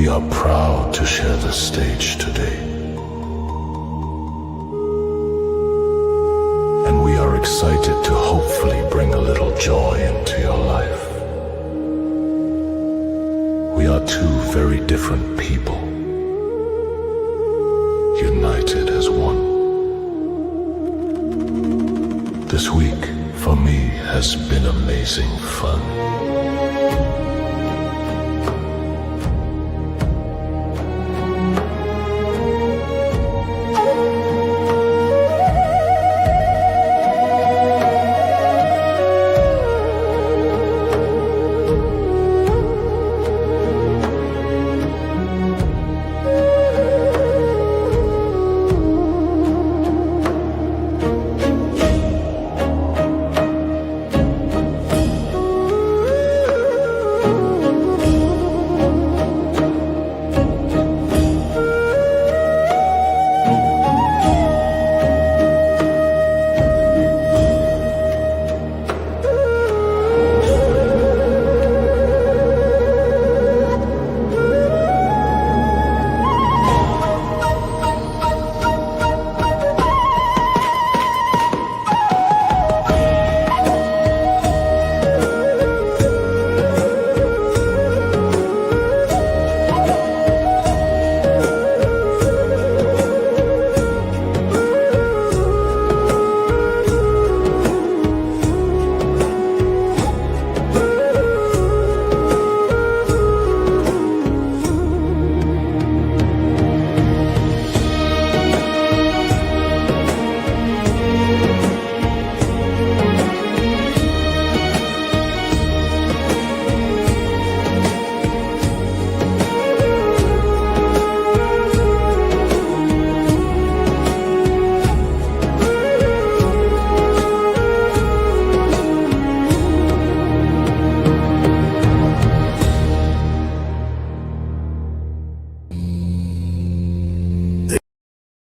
We are proud to share the stage today. And we are excited to hopefully bring a little joy into your life. We are two very different people, united as one. This week, for me, has been amazing fun.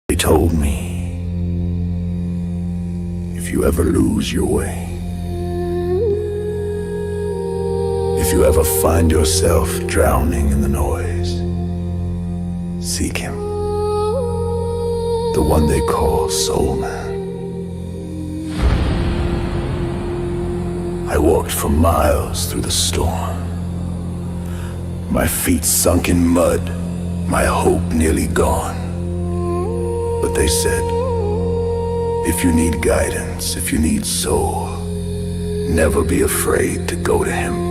They told me, if you ever lose your way, if you ever find yourself drowning in the noise, seek him, the one they call Soul Man. I walked for miles through the storm, my feet sunk in mud, my hope nearly gone. But they said, if you need guidance, if you need soul, never be afraid to go to him.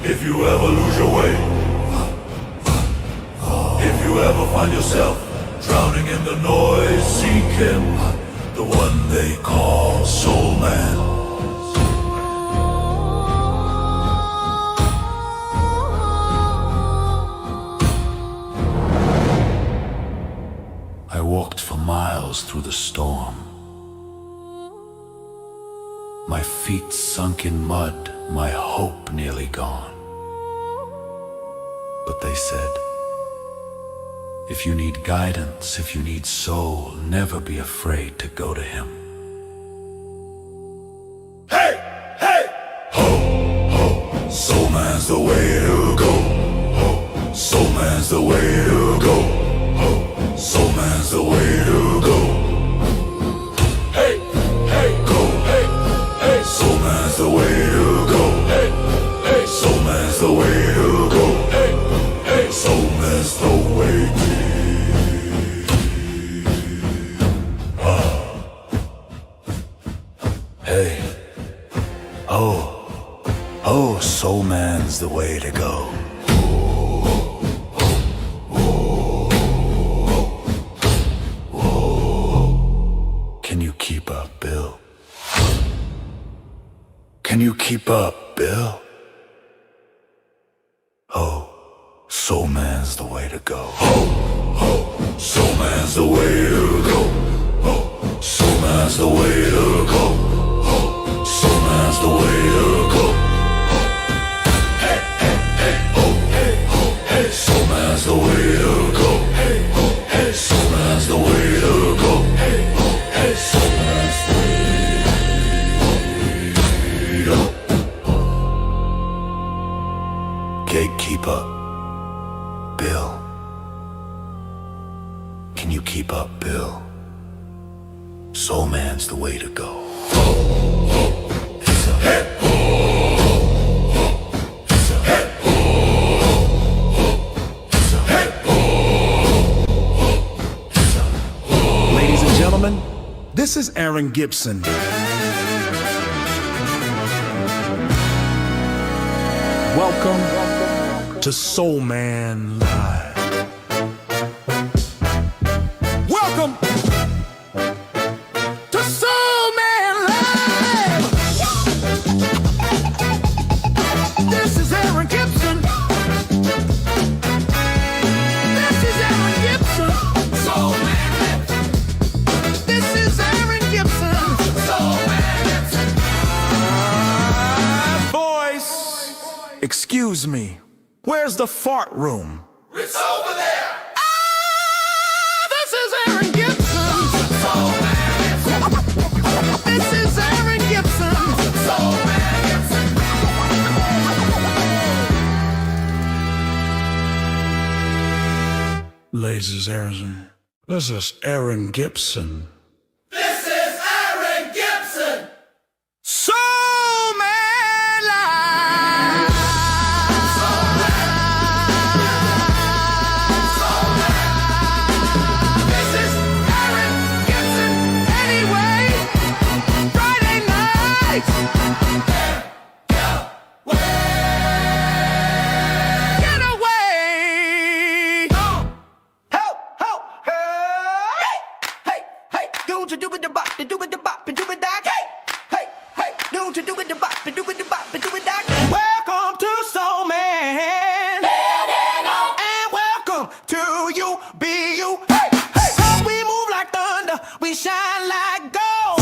If you ever lose your way, if you ever find yourself drowning in the noise, seek him, the one they call Soul Man. I walked for miles through the storm, my feet sunk in mud, my hope nearly gone. But they said, if you need guidance, if you need soul, never be afraid to go to him. Hey, hey! Ho, ho, Soul Man's the way to go. Ho, Soul Man's the way to go. Ho, Soul Man's the way to go. Hey, hey, go, hey, hey, Soul Man's the way to go. Hey, hey, Soul Man's the way to go. Hey, hey, Soul Man's the way to go. Hey, oh, Soul Man's the way to go. Can you keep up? Can you keep up, Bill? Oh, soul man's the way to go. Soul man's the way to go. Soul man's the way to go. Soul man's the way to go. Hey, hey, hey, oh, hey, oh, hey. Soul man's the way to go. Hey, oh, hey. Soul man's the way to go. Hey, oh, hey. Soul man's the way to go. Gatekeeper, Bill. Can you keep up, Bill? Soul man's the way to go. Ladies and gentlemen, this is Aaron Gibson. Welcome to Soul Man Live. Welcome to Soul Man Live. This is Aaron Gibson. This is Aaron Gibson. Soul Man. This is Aaron Gibson. Soul Man. Boys, excuse me. Where's the fart room? It's over there. This is Aaron Gibson. Soul man. This is Aaron Gibson. Soul man. Ladies and Aaron, this is Aaron Gibson. This is Aaron Gibson. Soul Man Live. This is Aaron Gibson. Anyway, Friday night. Get away. Help, help, hey, hey, hey, don't you do it the bop, do it the bop, do it that, hey, hey, hey, don't you do it the bop, do it the bop, do it that. Welcome to Soul Man, and welcome to you, be you, hey, hey. We move like thunder, we shine like gold.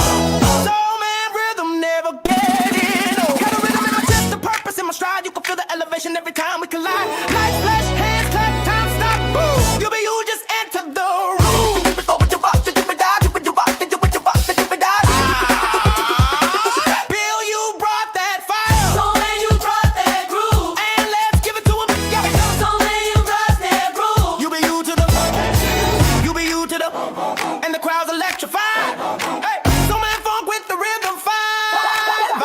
Soul Man rhythm never getting old. Got a rhythm in my chest, the purpose in my stride. You can feel the elevation every time we collide. Lights flash, hands clap, time stop, boom. You be you, just enter the room. Bill, you brought that fire. Soul Man, you brought that groove. And let's give it to him. Soul Man, you brought that groove. You be you to the, you be you to the, and the crowd's electrified. Hey, Soul Man funk with the rhythm vibes.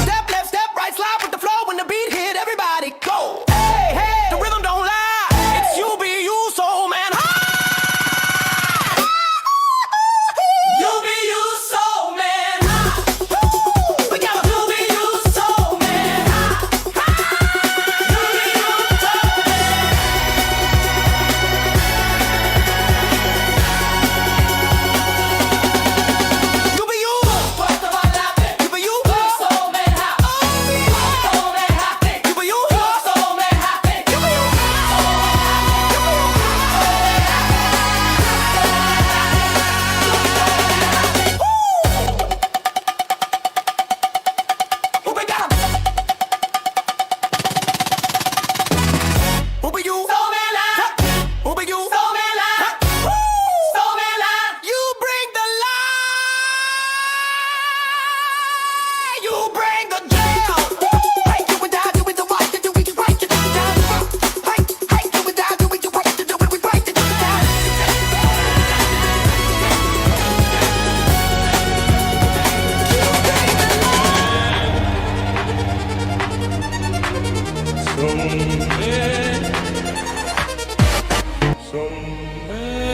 Step left, step right, slide with the flow. When the beat hit, everybody go. Hey, hey, the rhythm don't lie. It's you be you, Soul Man. You be you, Soul Man. We got You be you, Soul Man. You be you, Soul Man. you be you. First of all, I think You be you. Soul Man hot. Soul Man hot thing. You be you. Soul Man hot thing. You be you. Who we got 'em? Who be you? Soul Man live. Who be you? Soul Man live. Soul Man live. You bring the light. You bring the jail. Hey, do it down, do it the right, do it right, do it down. Hey, hey, do it down, do it right, do it right, do it down. Soul Man!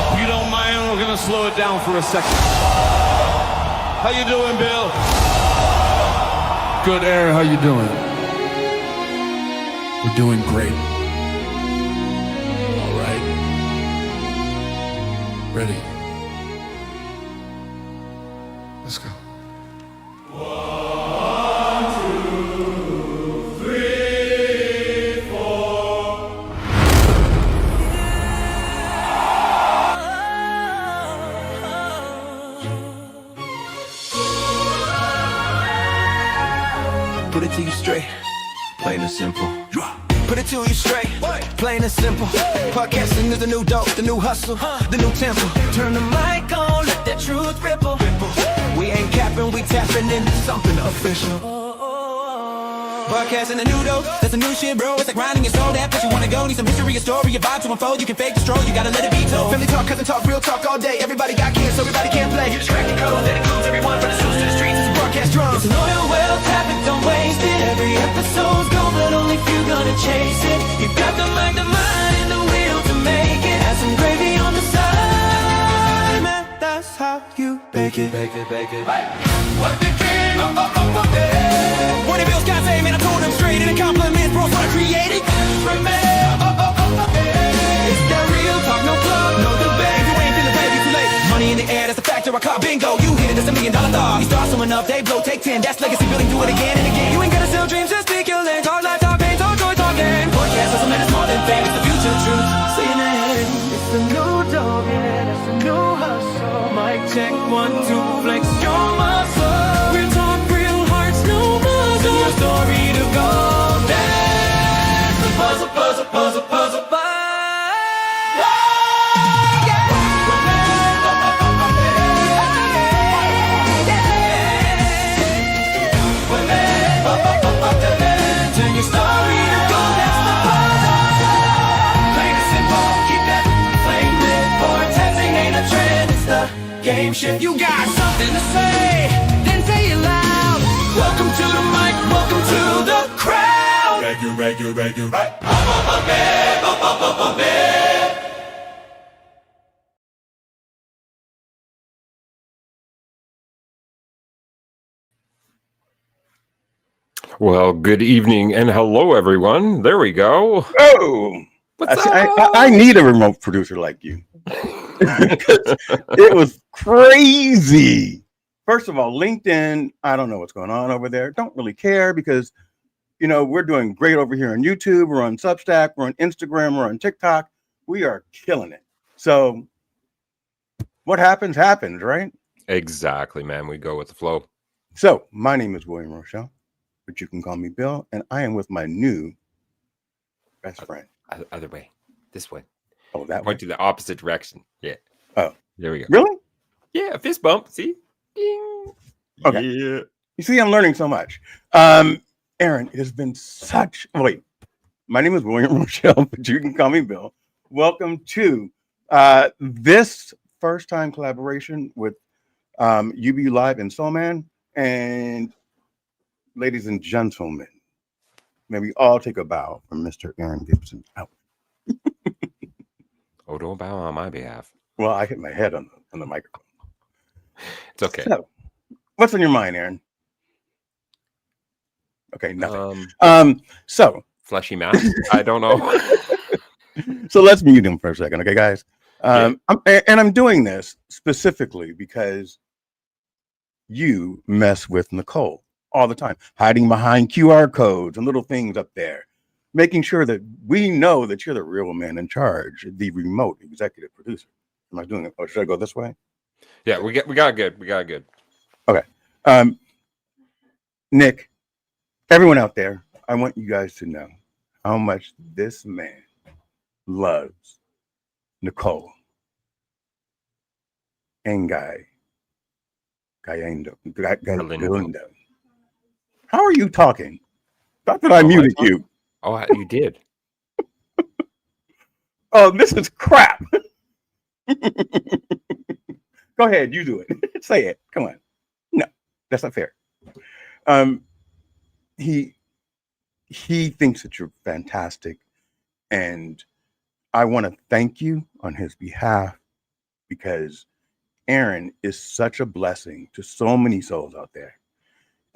If you don't mind, we're gonna slow it down for a second. How you doing, Bill? Good, Aaron. How you doing? We're doing great. All right. Ready. Let's go. Put it to you straight, plain and simple. Put it to you straight, plain and simple. Podcasting is the new dope, the new hustle, the new tempo. Turn the mic on, let that truth ripple. We ain't capping, we tapping into something official. Podcasting the new dope, that's the new shit, bro. It's like grinding your soul, that place you wanna go. Need some history, a story, a vibe to unfold. You can fake the stroll, you gotta let it be told. Family talk, cousin talk, real talk all day. Everybody got kids, so everybody can't play. You just crack the code that includes everyone from the schools to the streets. It's a broadcast drum. It's an oil well, tap it, don't waste it. Every episode's gold, but only few gonna chase it. You got the mic, the mind, and the will to make it. Add some gravy on the side, man, that's how you bake it. Bake it, bake it. What the king? When it feels God's man, I told him straight in a compliment, bro, so I created. From me, it's that real talk, no plug, no debate. You ain't feeling baby, too late. Money in the air, that's a factor, I caught bingo. You hit it, that's $1 million thought. You start someone up, they blow, take 10, that's legacy building, do it again and again. You ain't gotta sell dreams, just speak your language. Talk life, talk pain, talk joy, talk gain. Podcast doesn't matter, it's more than fame, it's the future truth. Seeing ahead, it's the new dog, yeah, it's the new hustle. Mic check, 1, 2, flex your muscle. Real talk, real hearts, no muzzle. Your story to go, that's the puzzle, puzzle, puzzle, puzzle. Game shift. You got something to say, then say it loud. Welcome to the mic, welcome to the crowd. Regular. Well, good evening and hello, everyone. There we go. Oh, I need a remote producer like you. It was crazy. First of all, LinkedIn, I don't know what's going on over there. Don't really care because, you know, we're doing great over here on YouTube. We're on Substack. We're on Instagram. We're on TikTok. We are killing it. So what happens, right? Exactly, man. We go with the flow. So my name is William Rochelle, but you can call me Bill, and I am with my new best friend. Other way. This way. Oh, that Point way. to the opposite direction. Yeah. Oh. There we go. Really? Yeah, fist bump. See? Ding. Okay. Yeah. You see, I'm learning so much. Aaron, it has been such. Wait, my name is William Rochelle, but you can call me Bill. Welcome to this first time collaboration with UB Live and Soul Man. And ladies and gentlemen, may we all take a bow from Mr. Aaron Gibson out. Oh, don't bow on my behalf. Well, I hit my head on the microphone. It's okay. So, what's on your mind, Aaron? Okay, nothing. So Fleshy mask? I don't know. So let's mute him for a second, okay, guys? I'm doing this specifically because you mess with Nicole all the time, hiding behind QR codes and little things up there, making sure that we know that you're the real man in charge, the remote executive producer. Am I doing it? Or should I go this way? Yeah, we got good. We got good. Okay. Nick, everyone out there, I want you guys to know how much this man loves Nicole and Galindo. How are you talking? Not that I muted you. Oh, you did. Oh, this is crap. Go ahead, you do it. Say it. Come on. No, that's not fair. He thinks that you're fantastic, and I want to thank you on his behalf because Aaron is such a blessing to so many souls out there.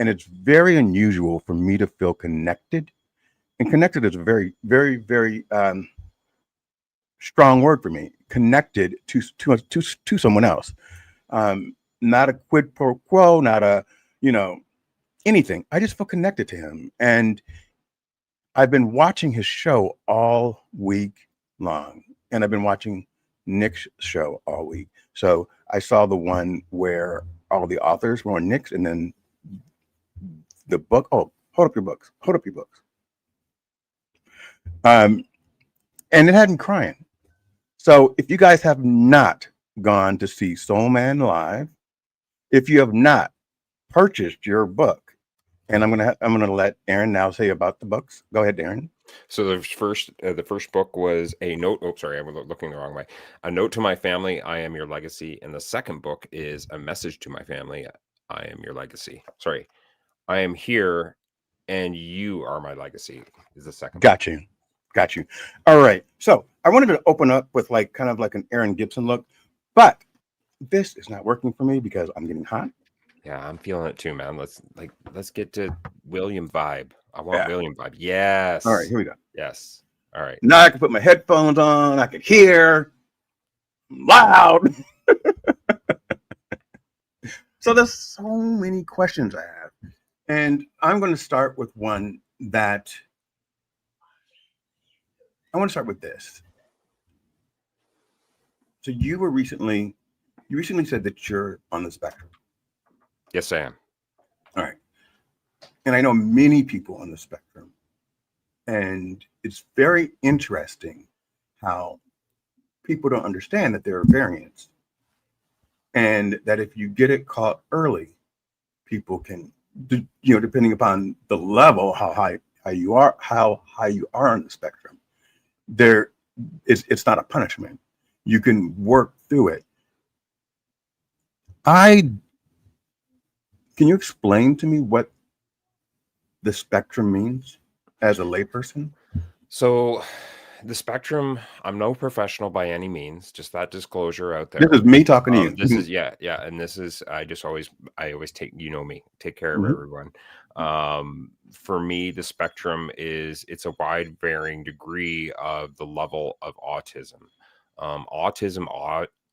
And it's very unusual for me to feel connected And connected is a very, very, very strong word for me. Connected to someone else. Not a quid pro quo, not a, anything. I just feel connected to him. And I've been watching his show all week long. And I've been watching Nick's show all week. So I saw the one where all the authors were on Nick's, and then the book. Oh, hold up your books. Hold up your books. And it had me crying. So if you guys have not gone to see Soul Man live, if you have not purchased your book, and I'm gonna let Aaron now say about the books. Go ahead, Aaron. So the first book was a note. Oh, sorry, I was looking the wrong way. A note to my family, I am your legacy. And the second book is a message to my family, I am your legacy. Sorry, I am here, and you are my legacy. Is the second. Got you. All right. So I wanted to open up with kind of like an Aaron Gibson look, but this is not working for me because I'm getting hot. Yeah, I'm feeling it too, man. Let's get to William vibe. I want William vibe. Yes. All right, here we go. Yes. All right. Now I can put my headphones on. I can hear loud. So there's so many questions I have, and I'm going to start with one that I want to start with this. So you recently said that you're on the spectrum. Yes, I am. All right. And I know many people on the spectrum. And it's very interesting how people don't understand that there are variants. And that if you get it caught early, people can, depending upon the level, how high you are on the spectrum, it's not a punishment. You can work through it. Can you explain to me what the spectrum means as a layperson? So the spectrum, I'm no professional by any means, just that disclosure out there. This is me talking to you. This is and this is I always take me, take care of everyone. For me, the spectrum it's a wide varying degree of the level of autism. Autism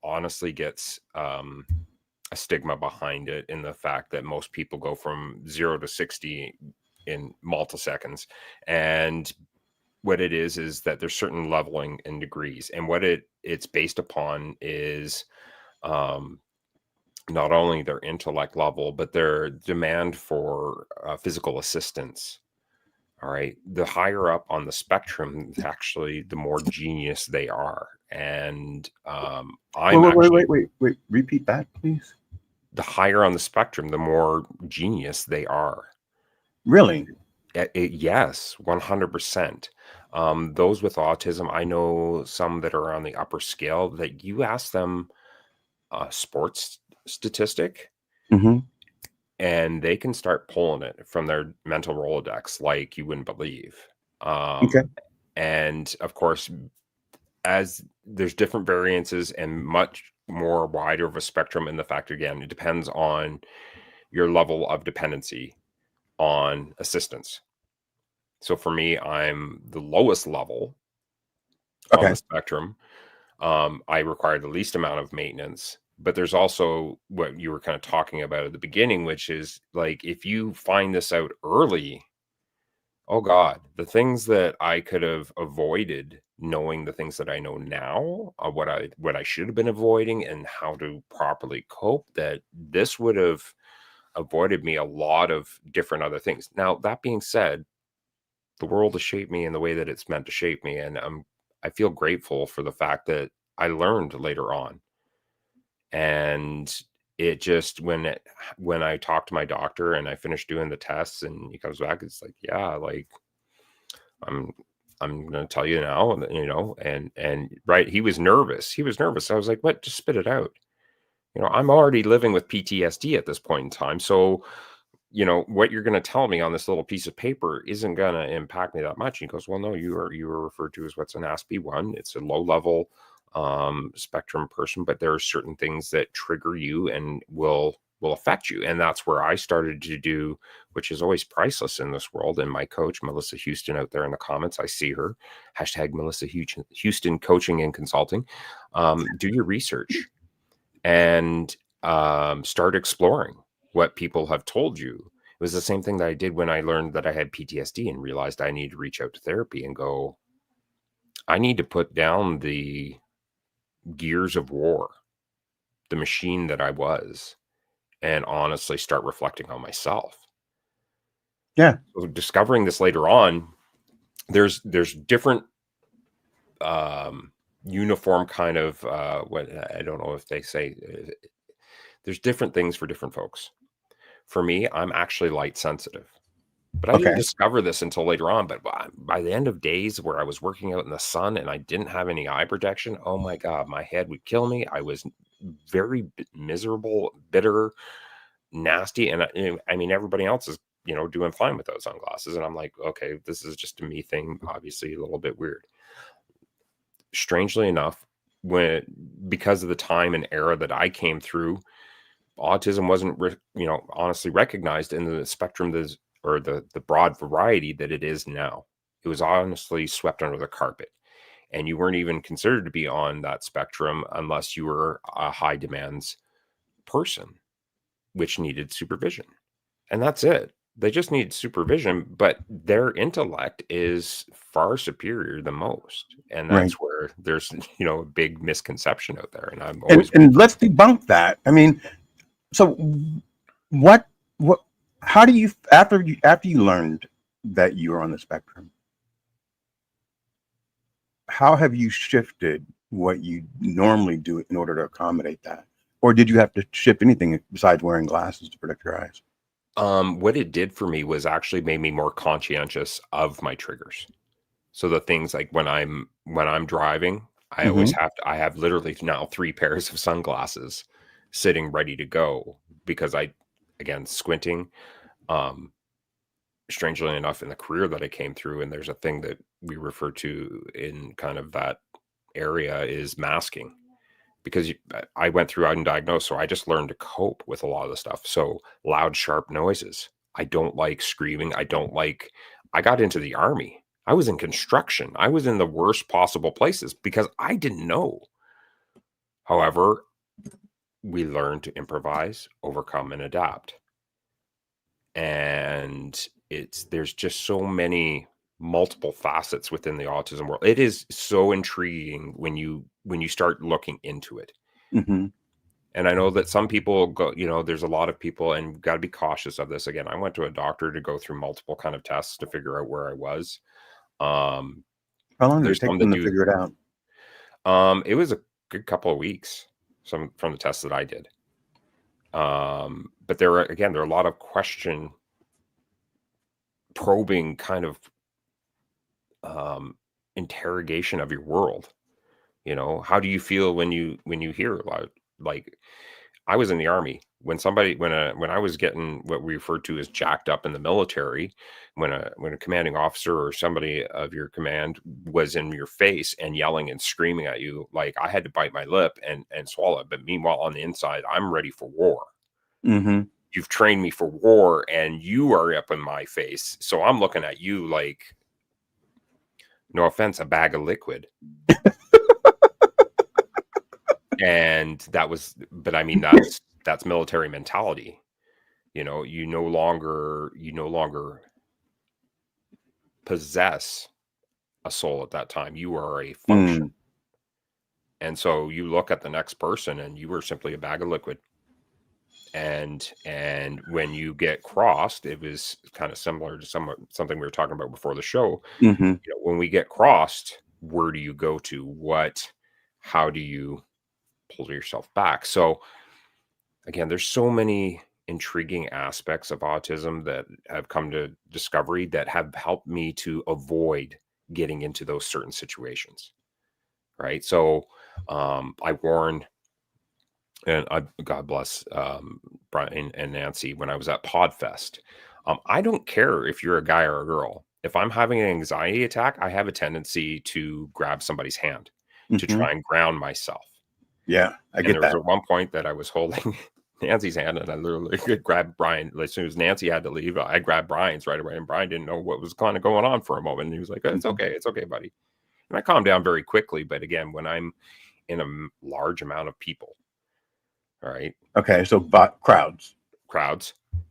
honestly gets a stigma behind it, in the fact that most people go from 0 to 60 in multiseconds. And what it is that there's certain leveling in degrees, and what it's based upon is not only their intellect level, but their demand for physical assistance. All right. The higher up on the spectrum, actually, the more genius they are. And wait. Repeat that, please. The higher on the spectrum, the more genius they are. Really? Yes, 100%. Those with autism, I know some that are on the upper scale, that you ask them a sports statistic, and they can start pulling it from their mental Rolodex like you wouldn't believe. Okay. And of course, as there's different variances and much more wider of a spectrum, in the fact, again, it depends on your level of dependency on assistance. So for me, I'm the lowest level on the spectrum. I require the least amount of maintenance. But there's also what you were kind of talking about at the beginning, which is like, if you find this out early, oh God, the things that I could have avoided, knowing the things that I know now, what I should have been avoiding and how to properly cope, that this would have avoided me a lot of different other things. Now, that being said, the world has shaped me in the way that it's meant to shape me. And I feel grateful for the fact that I learned later on. And it just, when I talked to my doctor and I finished doing the tests and he comes back, it's like, yeah, like I'm going to tell you now, and right. He was nervous. I was like, what? Just spit it out. I'm already living with PTSD at this point in time. So, what you're going to tell me on this little piece of paper isn't going to impact me that much. And he goes, well, no, you are referred to as what's an ASPE1. It's a low level spectrum person, but there are certain things that trigger you and will will affect you. And that's where I started to do, which is always priceless in this world. And my coach, Melissa Houston, out there in the comments, I see her, hashtag Melissa Houston coaching and consulting. Do your research and start exploring what people have told you. It was the same thing that I did when I learned that I had PTSD and realized I need to reach out to therapy and go, I need to put down the gears of war, the machine that I was, and honestly start reflecting on myself. Yeah. So discovering this later on, there's different uniform kind of what I don't know if they say there's different things for different folks. For me, I'm actually light sensitive. But I didn't Okay. discover this until later on. But by the end of days where I was working out in the sun and I didn't have any eye protection, oh my God, my head would kill me. I was very miserable, bitter, nasty. And I mean, everybody else is, doing fine with those sunglasses. And I'm like, okay, this is just a me thing, obviously a little bit weird. Strangely enough, because of the time and era that I came through, autism wasn't, honestly recognized in the spectrum or the broad variety that it is now. It was honestly swept under the carpet, and you weren't even considered to be on that spectrum unless you were a high demands person, which needed supervision. And that's it. They just need supervision, but their intellect is far superior than most. And that's where there's, a big misconception out there. And I'm always and let's debunk that. I mean, so how do you after you learned that you were on the spectrum, how have you shifted what you normally do in order to accommodate that? Or did you have to shift anything besides wearing glasses to protect your eyes? What it did for me was actually made me more conscientious of my triggers. So the things like when I'm driving, I always I have literally now 3 pairs of sunglasses sitting ready to go because again, squinting, strangely enough, in the career that I came through, and there's a thing that we refer to in kind of that area is masking. Because I went through undiagnosed, so I just learned to cope with a lot of the stuff. So loud, sharp noises. I don't like screaming. I got into the Army. I was in construction. I was in the worst possible places because I didn't know. However, we learned to improvise, overcome, and adapt. And there's just so many multiple facets within the autism world. It is so intriguing when you start looking into it. And I know that some people go, there's a lot of people, and got to be cautious of this. Again, I went to a doctor to go through multiple kind of tests to figure out where I was. How long did it take them to figure it out? It was a good couple of weeks from the tests that I did. But there are a lot of probing kind of interrogation of your world. How do you feel when you hear loud? Like, I was in the Army. When I was getting what we refer to as jacked up in the military, when a commanding officer or somebody of your command was in your face and yelling and screaming at you, like, I had to bite my lip and swallow it. But meanwhile, on the inside, I'm ready for war. You've trained me for war, and you are up in my face, so I'm looking at you like, no offense, a bag of liquid. And but I mean, that's military mentality. You no longer possess a soul at that time. You are a function. And so you look at the next person and you were simply a bag of liquid. And when you get crossed, it was kind of similar to something we were talking about before the show. When we get crossed, where do you go to? How do you pull yourself back? So again, there's so many intriguing aspects of autism that have come to discovery that have helped me to avoid getting into those certain situations. Right. So I warned, and God bless Brian and Nancy, when I was at Podfest. I don't care if you're a guy or a girl. If I'm having an anxiety attack, I have a tendency to grab somebody's hand to try and ground myself. Yeah, I get that. There was at one point that I was holding Nancy's hand, and I literally grabbed Brian. As soon as Nancy had to leave, I grabbed Brian's right away, and Brian didn't know what was kind of going on for a moment. And he was like, "It's okay, buddy." And I calmed down very quickly. But again, when I'm in a large amount of people, all right, Okay, so crowds.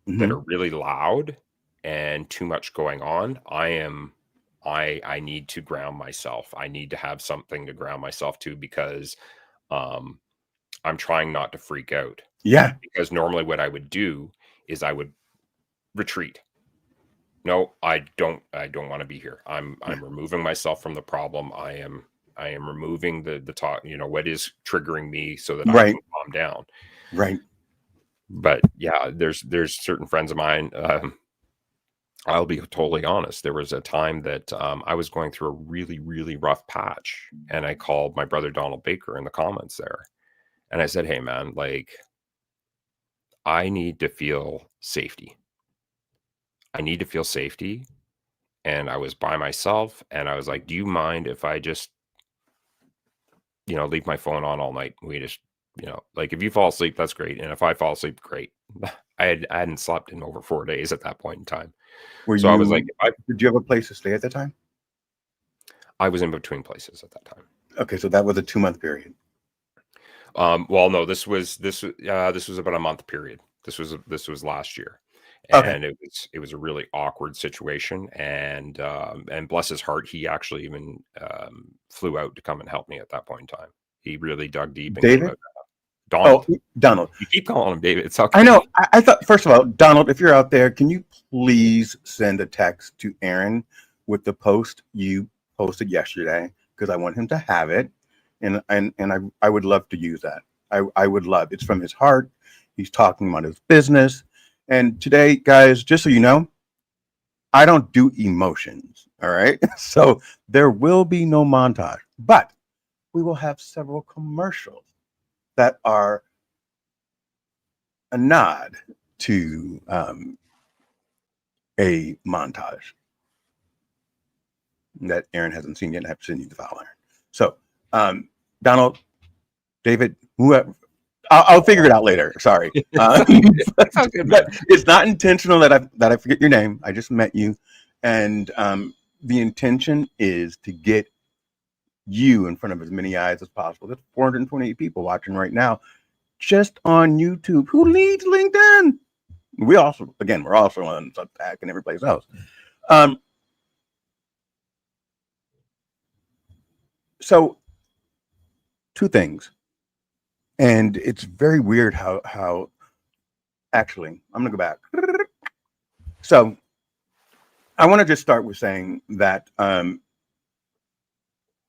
that are really loud and too much going on, I need to ground myself. I need to have something to ground myself to, because I'm trying not to freak out. Yeah. Because normally what I would do is I would retreat. No, I don't want to be here. I'm removing myself from the problem. I am removing the talk, what is triggering me, so that I can calm down. Right. But yeah, there's certain friends of mine. I'll be totally honest. There was a time that I was going through a really, really rough patch, and I called my brother Donald Baker in the comments there, and I said, "Hey, man, like, I need to feel safety. I need to feel safety." And I was by myself, and I was like, "Do you mind if I just, leave my phone on all night? We just, like, if you fall asleep, that's great. And if I fall asleep, great." I hadn't slept in over 4 days at that point in time. So I was like, did you have a place to stay at the time? I was in between places at that time. Okay, so that was a 2-month period. Well, no, this was about a month period. This was last year. Okay. And it was a really awkward situation, and bless his heart, he actually even flew out to come and help me at that point in time. He really dug deep. And David? Donald. Oh, Donald. You keep calling him David. It's okay. I know. I thought, first of all, Donald, if you're out there, can you please send a text to Aaron with the post you posted yesterday? Because I want him to have it, and I would love to use that. I would love. It's from his heart. He's talking about his business. And today, guys, just so you know, I don't do emotions. All right. So there will be no montage, but we will have several commercials that are a nod to a montage that Aaron hasn't seen yet. I have to send you the file, Aaron. So, Donald, David, whoever, I'll figure it out later. Sorry, but it's not intentional that I forget your name. I just met you, and the intention is to get you in front of as many eyes as possible. There's 428 people watching right now, just on YouTube. Who needs LinkedIn? We're also on Substack and every place else. So, two things. And it's very weird how actually, I'm going to go back. So I want to just start with saying that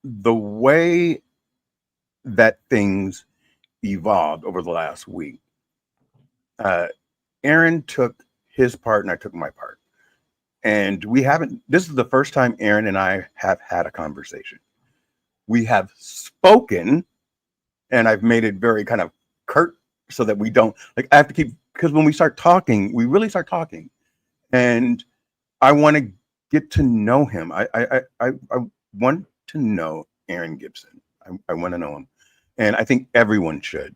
the way that things evolved over the last week, Aaron took his part and I took my part. And this is the first time Aaron and I have had a conversation. We have spoken, and I've made it very kind of curt so that we don't, like, I have to keep, because when we start talking, we really start talking. And I want to get to know him. I want to know Aaron Gibson. I want to know him. And I think everyone should.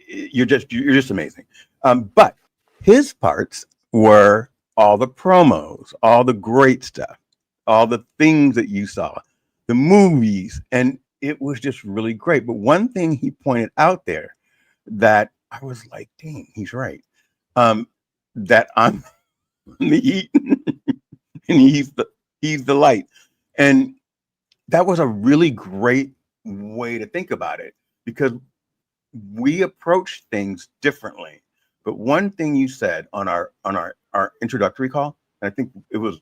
You're just amazing. But his parts were all the promos, all the great stuff, all the things that you saw, the movies, and it was just really great. But one thing he pointed out there that I was like, dang, he's right. That I'm the heat and he's the light. And that was a really great way to think about it, because we approach things differently. But one thing you said on our introductory call, and I think it was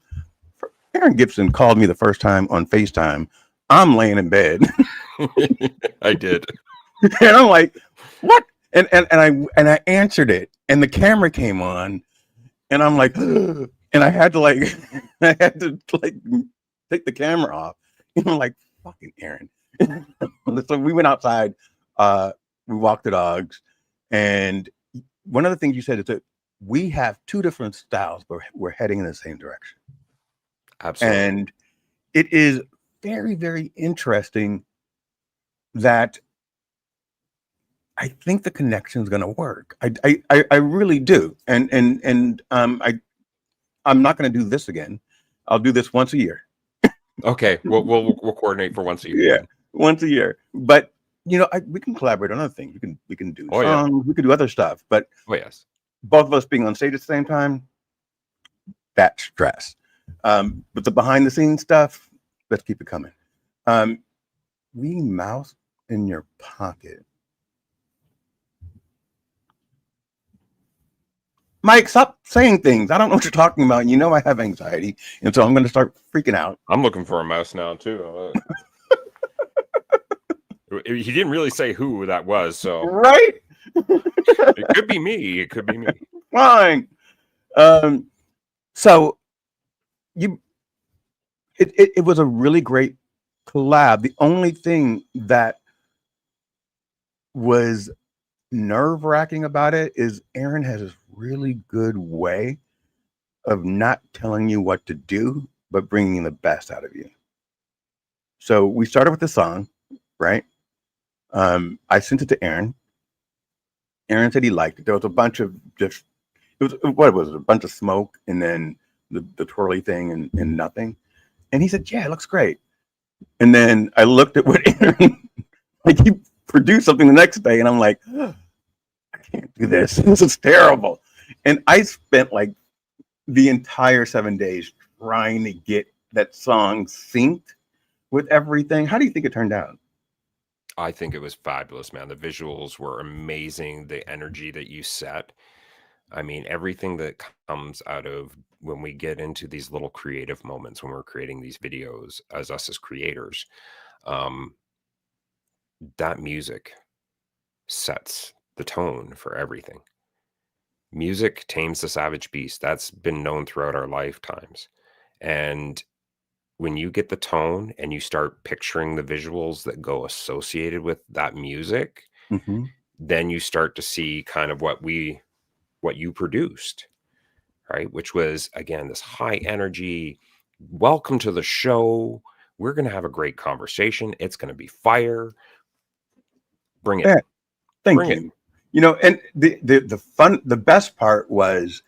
Aaron Gibson called me the first time on FaceTime. I'm laying in bed. I did. And I'm like, what? And I answered it, and the camera came on, and I'm like, ugh. And I had to take the camera off. And I'm like, fucking Aaron. So we went outside, we walked the dogs, and one of the things you said is that we have two different styles, but we're heading in the same direction. Absolutely. And it is very, very interesting that I think the connection's going to work. I really do. And I'm not going to do this again. I'll do this once a year. Okay, we'll coordinate for once a year. Yeah, once a year. But we can collaborate on other things. We can do Oh, yeah. songs. We can do other stuff. But Oh yes. both of us being on stage at the same time, that's stress. But the behind the scenes stuff, let's keep it coming. Minnie Mouse in your pocket. Mike, stop saying things. I don't know what you're talking about. You know I have anxiety, and so I'm going to start freaking out. I'm looking for a mouse now too. He didn't really say who that was, so Right? it could be me. It could be me. Fine. So it was a really great collab. The only thing that was nerve-wracking about it is Aaron has this really good way of not telling you what to do, but bringing the best out of you. So we started with the song, right? I sent it to Aaron. Aaron said he liked it. There was a bunch of what was it? A bunch of smoke and then the twirly thing and nothing. And he said, yeah, it looks great. And then I looked at what Aaron, like he produced something the next day, and I'm like, oh, I can't do this. This is terrible. And I spent like the entire 7 days trying to get that song synced with everything. How do you think it turned out? I think it was fabulous, man. The visuals were amazing. The energy that you set. I mean, everything that comes out of when we get into these little creative moments when we're creating these videos as us as creators, that music sets the tone for everything. Music tames the savage beast. That's been known throughout our lifetimes. And when you get the tone and you start picturing the visuals that go associated with that music, Mm-hmm. then you start to see kind of what you produced, right? Which was, again, this high energy, welcome to the show. We're going to have a great conversation. It's going to be fire. Bring it. Yeah, thank Bring you. And the best part was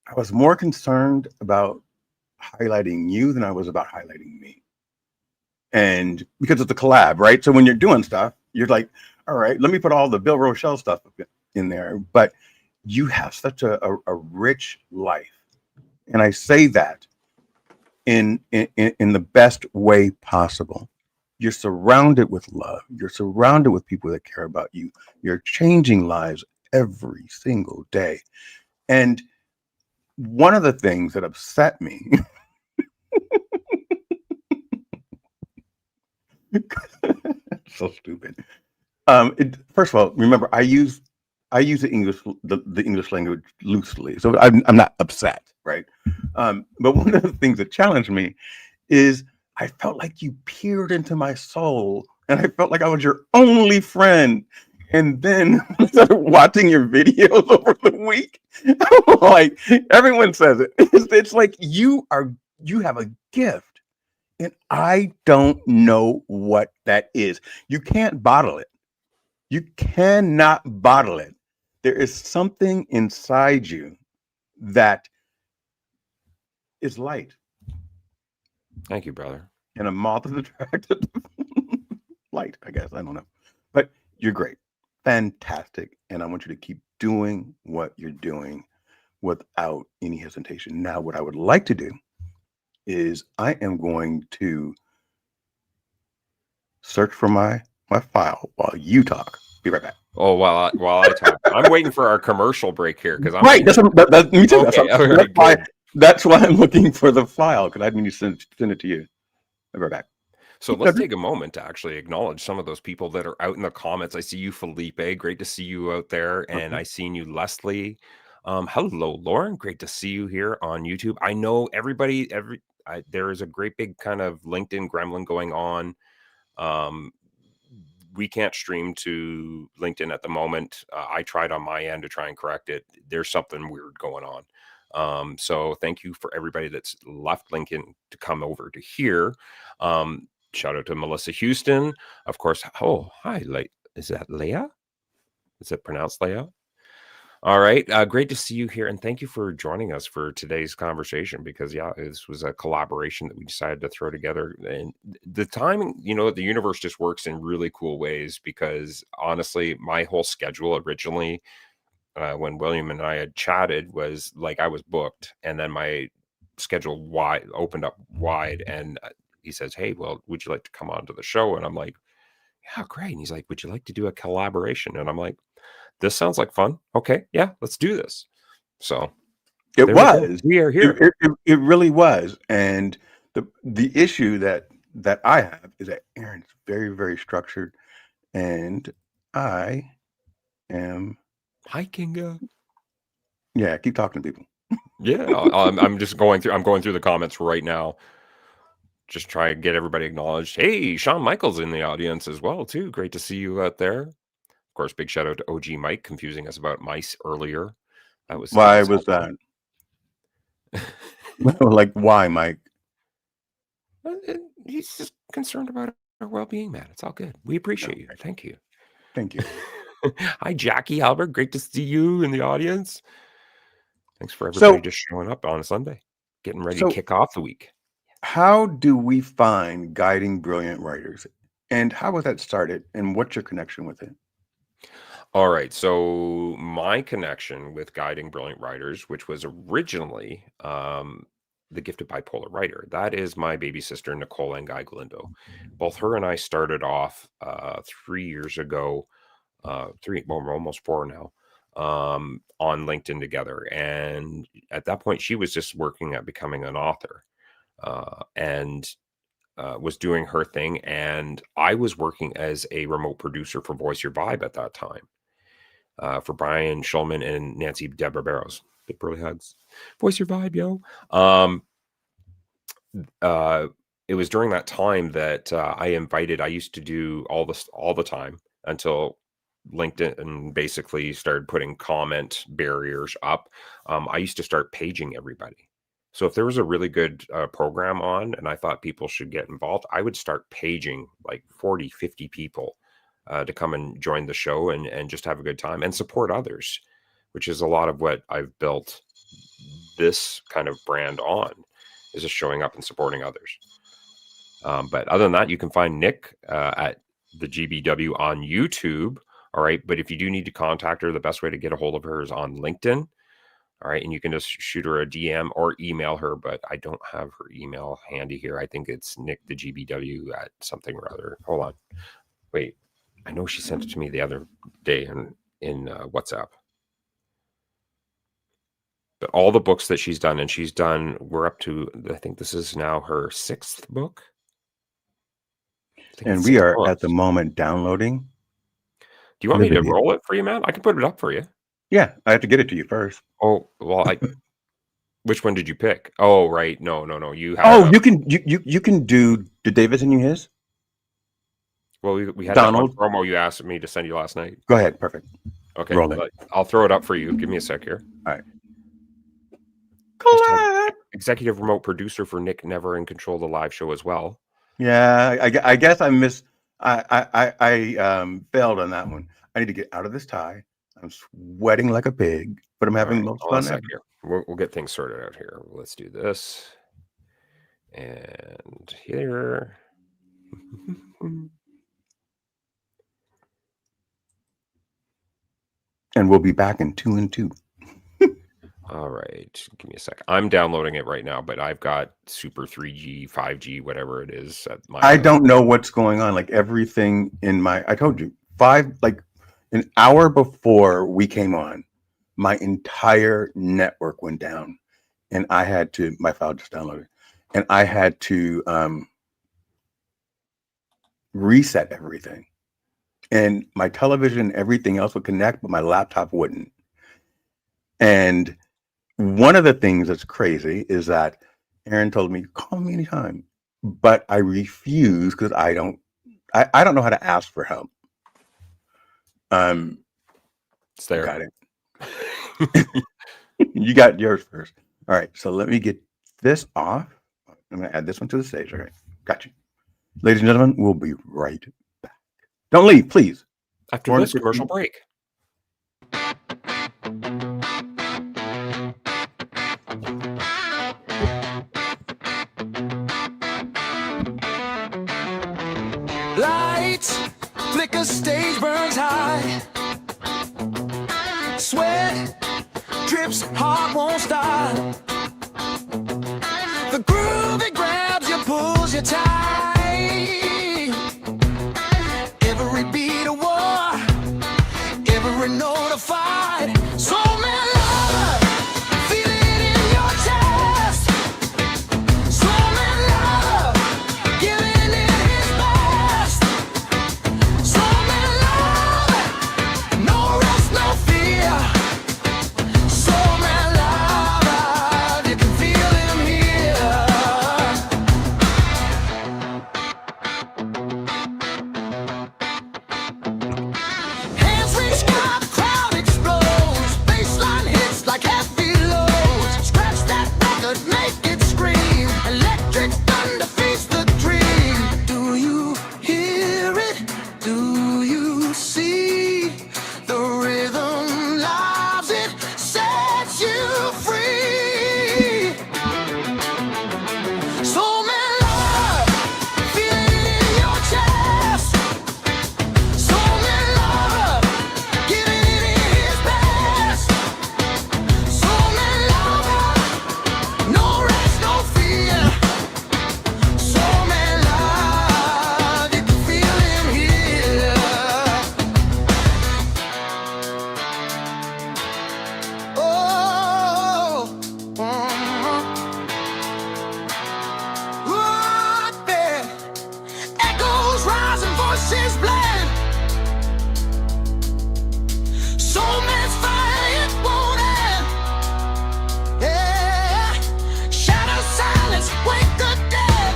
I was more concerned about highlighting you than I was about highlighting me. And because it's a collab, right? So when you're doing stuff, you're like, all right, let me put all the Bill Rochelle stuff in there. But you have such a rich life. And I say that in the best way possible. You're surrounded with love. You're surrounded with people that care about you. You're changing lives every single day. And one of the things that upset me so stupid. First of all, remember I use the English language loosely, so I'm not upset, right? But one of the things that challenged me is I felt like you peered into my soul, and I felt like I was your only friend. And then I started watching your videos over the week. Like everyone says it. It's like you have a gift, and I don't know what that is. You can't bottle it. You cannot bottle it. There is something inside you that is light. Thank you, brother. And a moth is attracted to light, I guess. I don't know. But you're great. Fantastic. And I want you to keep doing what you're doing without any hesitation. Now, what I would like to do is I am going to search for my file while you talk. Be right back. Oh, while I talk, I'm waiting for our commercial break here because I'm Right. That's me too. Okay, That's why I'm looking for the file, because I need to send it to you. I'll be right back. So let's take a moment to actually acknowledge some of those people that are out in the comments. I see you, Felipe. Great to see you out there. And I seen you, Leslie. Hello, Lauren. Great to see you here on YouTube. I know everybody, there is a great big kind of LinkedIn gremlin going on. We can't stream to LinkedIn at the moment. I tried on my end to try and correct it. There's something weird going on. So thank you for everybody that's left LinkedIn to come over to here. shout out to Melissa Houston, of course. Oh, hi, is that Leah? Is it pronounced Leah? All right. Great to see you here. And thank you for joining us for today's conversation because, yeah, this was a collaboration that we decided to throw together. And the timing, the universe just works in really cool ways because, honestly, my whole schedule originally, when William and I had chatted, was like I was booked. And then my schedule opened up wide. And he says, hey, well, would you like to come on to the show? And I'm like, yeah, great. And he's like, would you like to do a collaboration? And I'm like, this sounds like fun. Okay, yeah, let's do this. So it was. We are here. It really was. And the issue that I have is that Aaron's very, very structured, and I am. Hi, Kinga. Yeah, keep talking to people. Yeah, I'm just going through. I'm going through the comments right now. Just try and get everybody acknowledged. Hey, Shawn Michaels in the audience as well too. Great to see you out there. Of course, big shout out to OG Mike confusing us about mice earlier. Why was that? Like, why, Mike? He's just concerned about our well-being, man. It's all good. We appreciate you. Thank you. Thank you. Hi, Jackie Albert. Great to see you in the audience. Thanks for everybody just showing up on a Sunday, getting ready to kick off the week. How do we find Guiding Brilliant Writers? And how was that started? And what's your connection with it? All right. So my connection with Guiding Brilliant Writers, which was originally the Gifted Bipolar Writer, that is my baby sister, 𝐂𝐈𝐍𝐿. Both her and I started off 3 years ago, we're almost 4 now, on LinkedIn together. And at that point, she was just working at becoming an author and was doing her thing. And I was working as a remote producer for Voice Your Vibe at that time. For Brian Schulman and Nancy Deborah Barrows. Big burly hugs. Voice Your Vibe, yo. It was during that time that I used to do all this all the time until LinkedIn basically started putting comment barriers up. I used to start paging everybody. So if there was a really good program on and I thought people should get involved, I would start paging like 40, 50 people to come and join the show and just have a good time and support others, which is a lot of what I've built this kind of brand on, is just showing up and supporting others. But other than that, you can find Nick at the GBW on YouTube. All right. But if you do need to contact her, the best way to get a hold of her is on LinkedIn. All right. And you can just shoot her a DM or email her, but I don't have her email handy here. I think it's Nick the GBW at something or other. Hold on. Wait. I know she sent it to me the other day in WhatsApp. But all the books that she's done, and we're up to, I think this is now her 6th book. And we are at the moment downloading. Do you want me to roll it for you, man? I can put it up for you. Yeah, I have to get it to you first. Oh, well, which one did you pick? Oh, right. No. You have. Oh, you can do. Did David send you his? Well, we had Donald that one promo you asked me to send you last night. Go ahead. Perfect. Okay. I'll throw it up for you. Give me a sec here. All right. Executive remote producer for Nick Never in Control the live show as well. Yeah, I guess I missed. I failed on that one. I need to get out of this tie. I'm sweating like a pig, but I'm having the most fun ever. Here. We'll get things sorted out here. Let's do this. And here. And we'll be back in 2 and 2. All right. Give me a sec. I'm downloading it right now, but I've got super 3G, 5G, whatever it is. I don't know what's going on. Like everything in I told you, an hour before we came on, my entire network went down. And I had to, my file just downloaded. And I had to reset everything. And my television and everything else would connect, but my laptop wouldn't. And one of the things that's crazy is that Aaron told me, call me anytime. But I refuse because I don't know how to ask for help. It's there. Got it. You got yours first. All right. So let me get this off. I'm going to add this one to the stage. All right. Got you. Ladies and gentlemen, we'll be right back. Don't leave, please. After More this than 15 commercial break. Lights flicker, stage burns high. Sweat drips, heart won't stop. The groove, it grabs you, pulls you tight. Every beat a war, every note a fight. So man, love, feel it in your chest. So man, love, giving it his best. So man, love, no rest, no fear. So man, love, you can feel him here. Hands reach sky, the crowd explodes. Baseline hits like heavy loads. Scratch that record, make it scream. Electric thunder feeds the dream. Do you hear it? Do you see? The rhythm lives, it sets you free. So man, love, feel it in your chest. So man, love, giving it his best. So man, love, no rest, no fear. So man, love, you can feel him here. Oh, what there? Echoes rising, voices blend. Soul man's fire, it won't end. Yeah, shadow silence, wake the dead.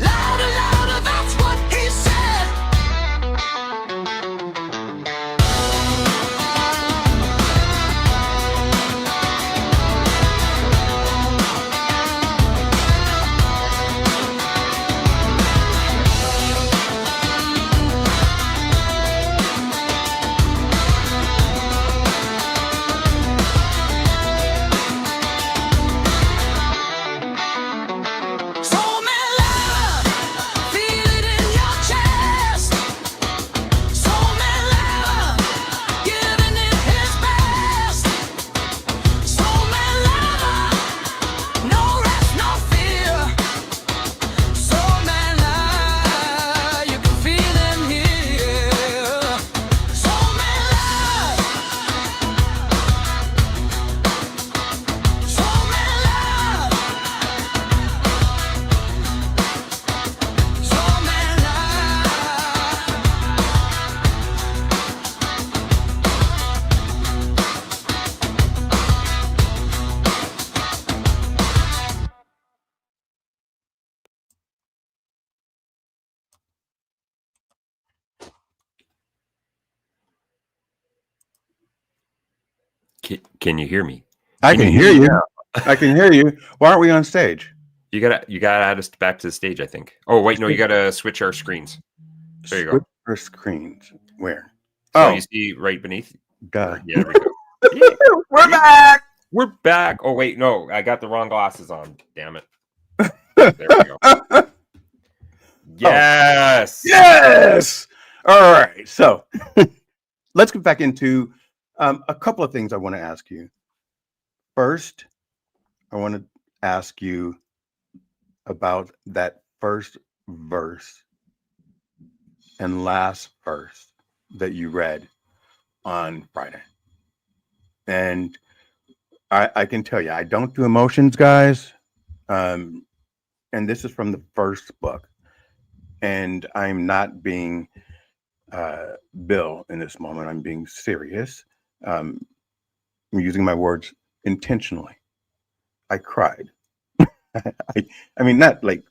Louder, louder, that's what he said. Soul man, love, feel it in your chest. Soul man, love, giving it his best. Soul man, love, no rest, no fear. Soul man, love, you can feel him here. Soul man, love, soul man, love. So man, Can you hear me? I can hear you. I can hear you. Why aren't we on stage? You gotta add us back to the stage, I think. Oh wait, no, you gotta switch our screens. There you go. Switch our screens. Where? So Oh, you see right beneath. duh. Yeah, there we go. We're back. We're back. Oh wait, no, I got the wrong glasses on. Damn it. There we go. Yes. Yes. All right. So let's get back into a couple of things I want to ask you. First, I want to ask you about that first verse and last verse that you read on Friday. And I can tell you, I don't do emotions, guys. And this is from the first book. And I'm not being Bill in this moment. I'm being serious. I'm using my words intentionally. I cried. I mean, not but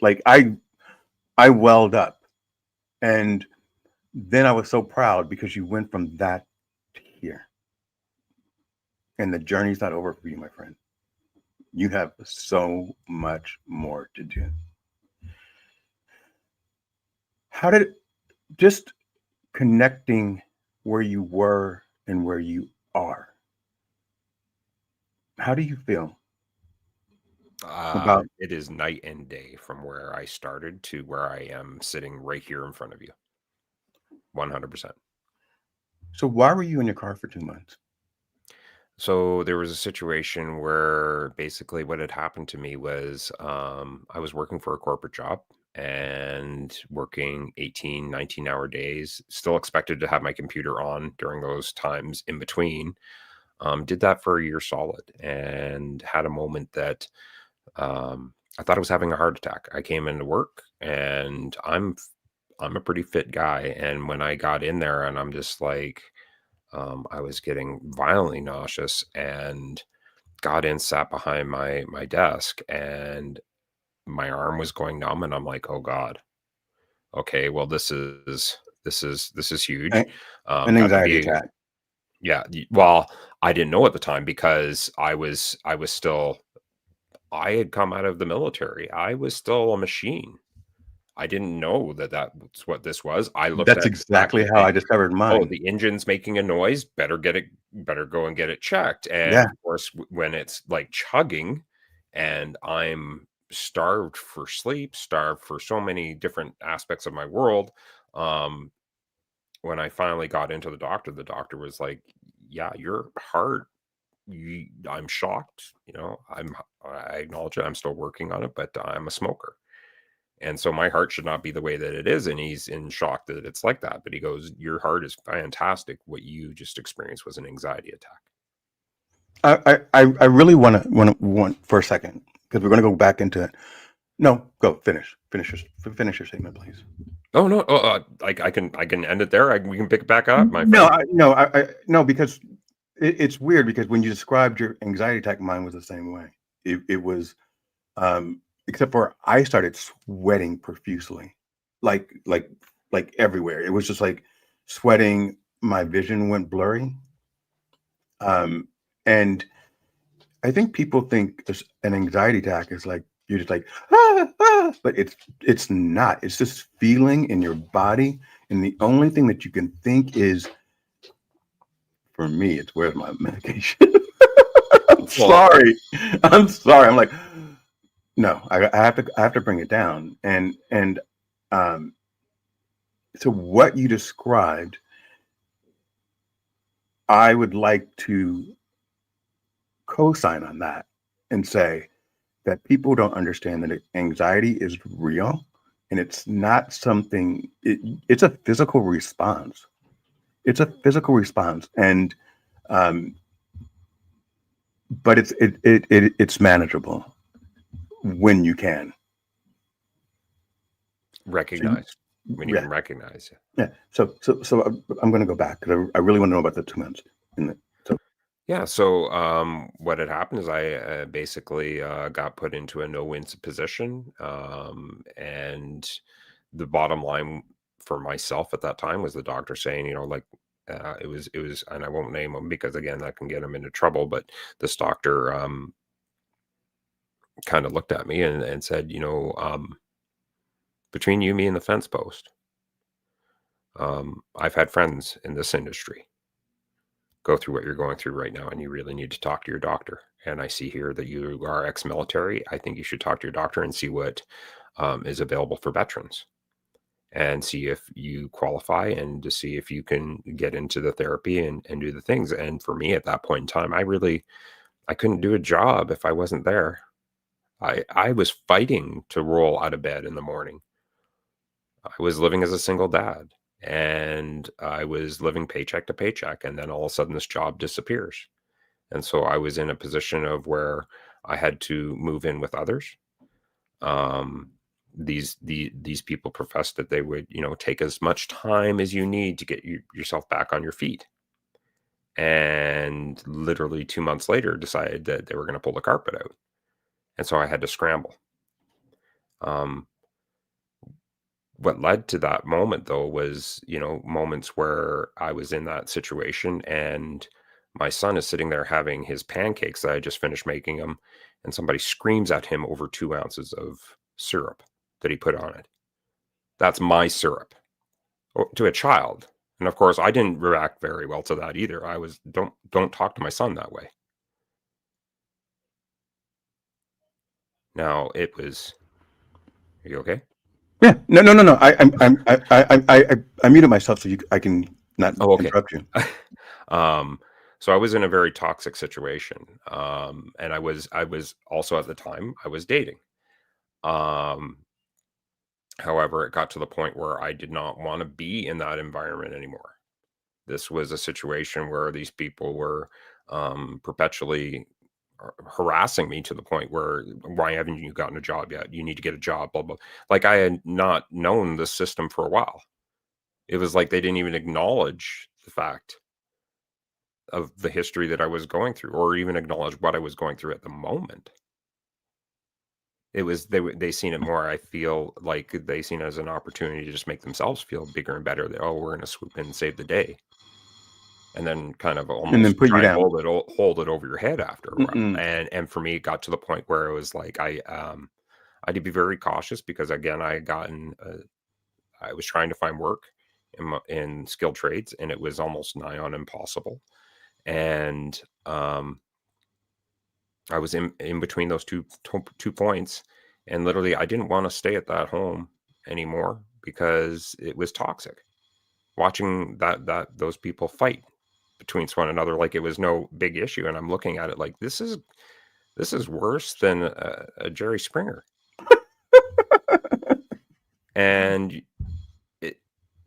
like I welled up. And then I was so proud because you went from that to here. And the journey's not over for you, my friend. You have so much more to do. How did just connecting where you were and where you are, how do you feel about? It is night and day from where I started to where I am sitting right here in front of you. 100%. So why were you in your car for 2 months? So there was a situation where basically what had happened to me was I was working for a corporate job and working 18, 19-hour days, still expected to have my computer on during those times in between. Did that for a year solid and had a moment that I thought I was having a heart attack. I came into work and I'm a pretty fit guy. And when I got in there and I'm just like, I was getting violently nauseous and got in, sat behind my desk, and my arm was going numb. And I'm like, oh God, okay, well, this is huge. An Got to anxiety be, attack. yeah. Well, I didn't know at the time because I was still, I had come out of the military. I was still a machine. I didn't know that that's what this was. I looked That's at the fact exactly that how I discovered oh, mine. the engine's making a noise. Better go and get it checked. And Yeah. of course, when it's like chugging and I'm starved for sleep, starved for so many different aspects of my world. When I finally got into the doctor was like, yeah, your heart, I'm shocked. I acknowledge it. I'm still working on it, but I'm a smoker. And so my heart should not be the way that it is. And he's in shock that it's like that. But he goes, your heart is fantastic. What you just experienced was an anxiety attack. I really want for a second, because we're going to go back into it. No, go finish your statement, please. Oh no, I can end it there. We can pick it back up, my No, friend. no, because it's weird, because when you described your anxiety attack, mine was the same way. It was, except for I started sweating profusely, like everywhere. It was just like sweating. My vision went blurry. And I think people think an anxiety attack is like you're just like but it's not. It's this feeling in your body, and the only thing that you can think is, for me, it's where's my medication. I'm sorry. I'm sorry. I'm like, no, I have to bring it down. And so what you described, I would like to co-sign on that and say that people don't understand that anxiety is real, and it's not something, it's a physical response. It's a physical response. And but it's manageable when you can Recognize when you yeah. can recognize it. Yeah. So I'm going to go back because I really want to know about the 2 months. Yeah. So what had happened is I basically got put into a no-win position, and the bottom line for myself at that time was the doctor saying, it was, and I won't name him because again that can get him into trouble. But this doctor kind of looked at me and said, between you, me, and the fence post, I've had friends in this industry go through what you're going through right now, and you really need to talk to your doctor. And I see here that you are ex-military. I think you should talk to your doctor and see what is available for veterans, and see if you qualify, and to see if you can get into the therapy and do the things. And for me at that point in time, I couldn't do a job if I wasn't there. I was fighting to roll out of bed in the morning. I was living as a single dad, and I was living paycheck to paycheck. And then all of a sudden this job disappears. And so I was in a position of where I had to move in with others. These people professed that they would, take as much time as you need to get yourself back on your feet. And literally 2 months later decided that they were going to pull the carpet out. And so I had to scramble. What led to that moment though was, moments where I was in that situation and My son is sitting there having his pancakes that I just finished making him, and somebody screams at him over 2 ounces of syrup that he put on it. That's my syrup to a child. And of course, I didn't react very well to that either. I was, don't talk to my son that way. Now it was, are you okay? Yeah. No. I muted myself so I can not interrupt you. So I was in a very toxic situation. And I was also at the time I was dating. However, it got to the point where I did not want to be in that environment anymore. This was a situation where these people were perpetually harassing me to the point where, why haven't you gotten a job yet? You need to get a job, blah, blah. Like I had not known the system for a while. It was like they didn't even acknowledge the fact of the history that I was going through, or even acknowledge what I was going through at the moment. It was, they seen it more, I feel like they seen it as an opportunity to just make themselves feel bigger and better. That, oh, we're going to swoop in and save the day. And then kind of almost And then put you try and down. hold it over your head after a while. And for me, it got to the point where it was like, I had to be very cautious because again, I was trying to find work in skilled trades, and it was almost nigh on impossible. And I was in between those two points, and literally I didn't want to stay at that home anymore because it was toxic. Watching those people fight between one another like it was no big issue, and I'm looking at it like this is worse than a Jerry Springer. And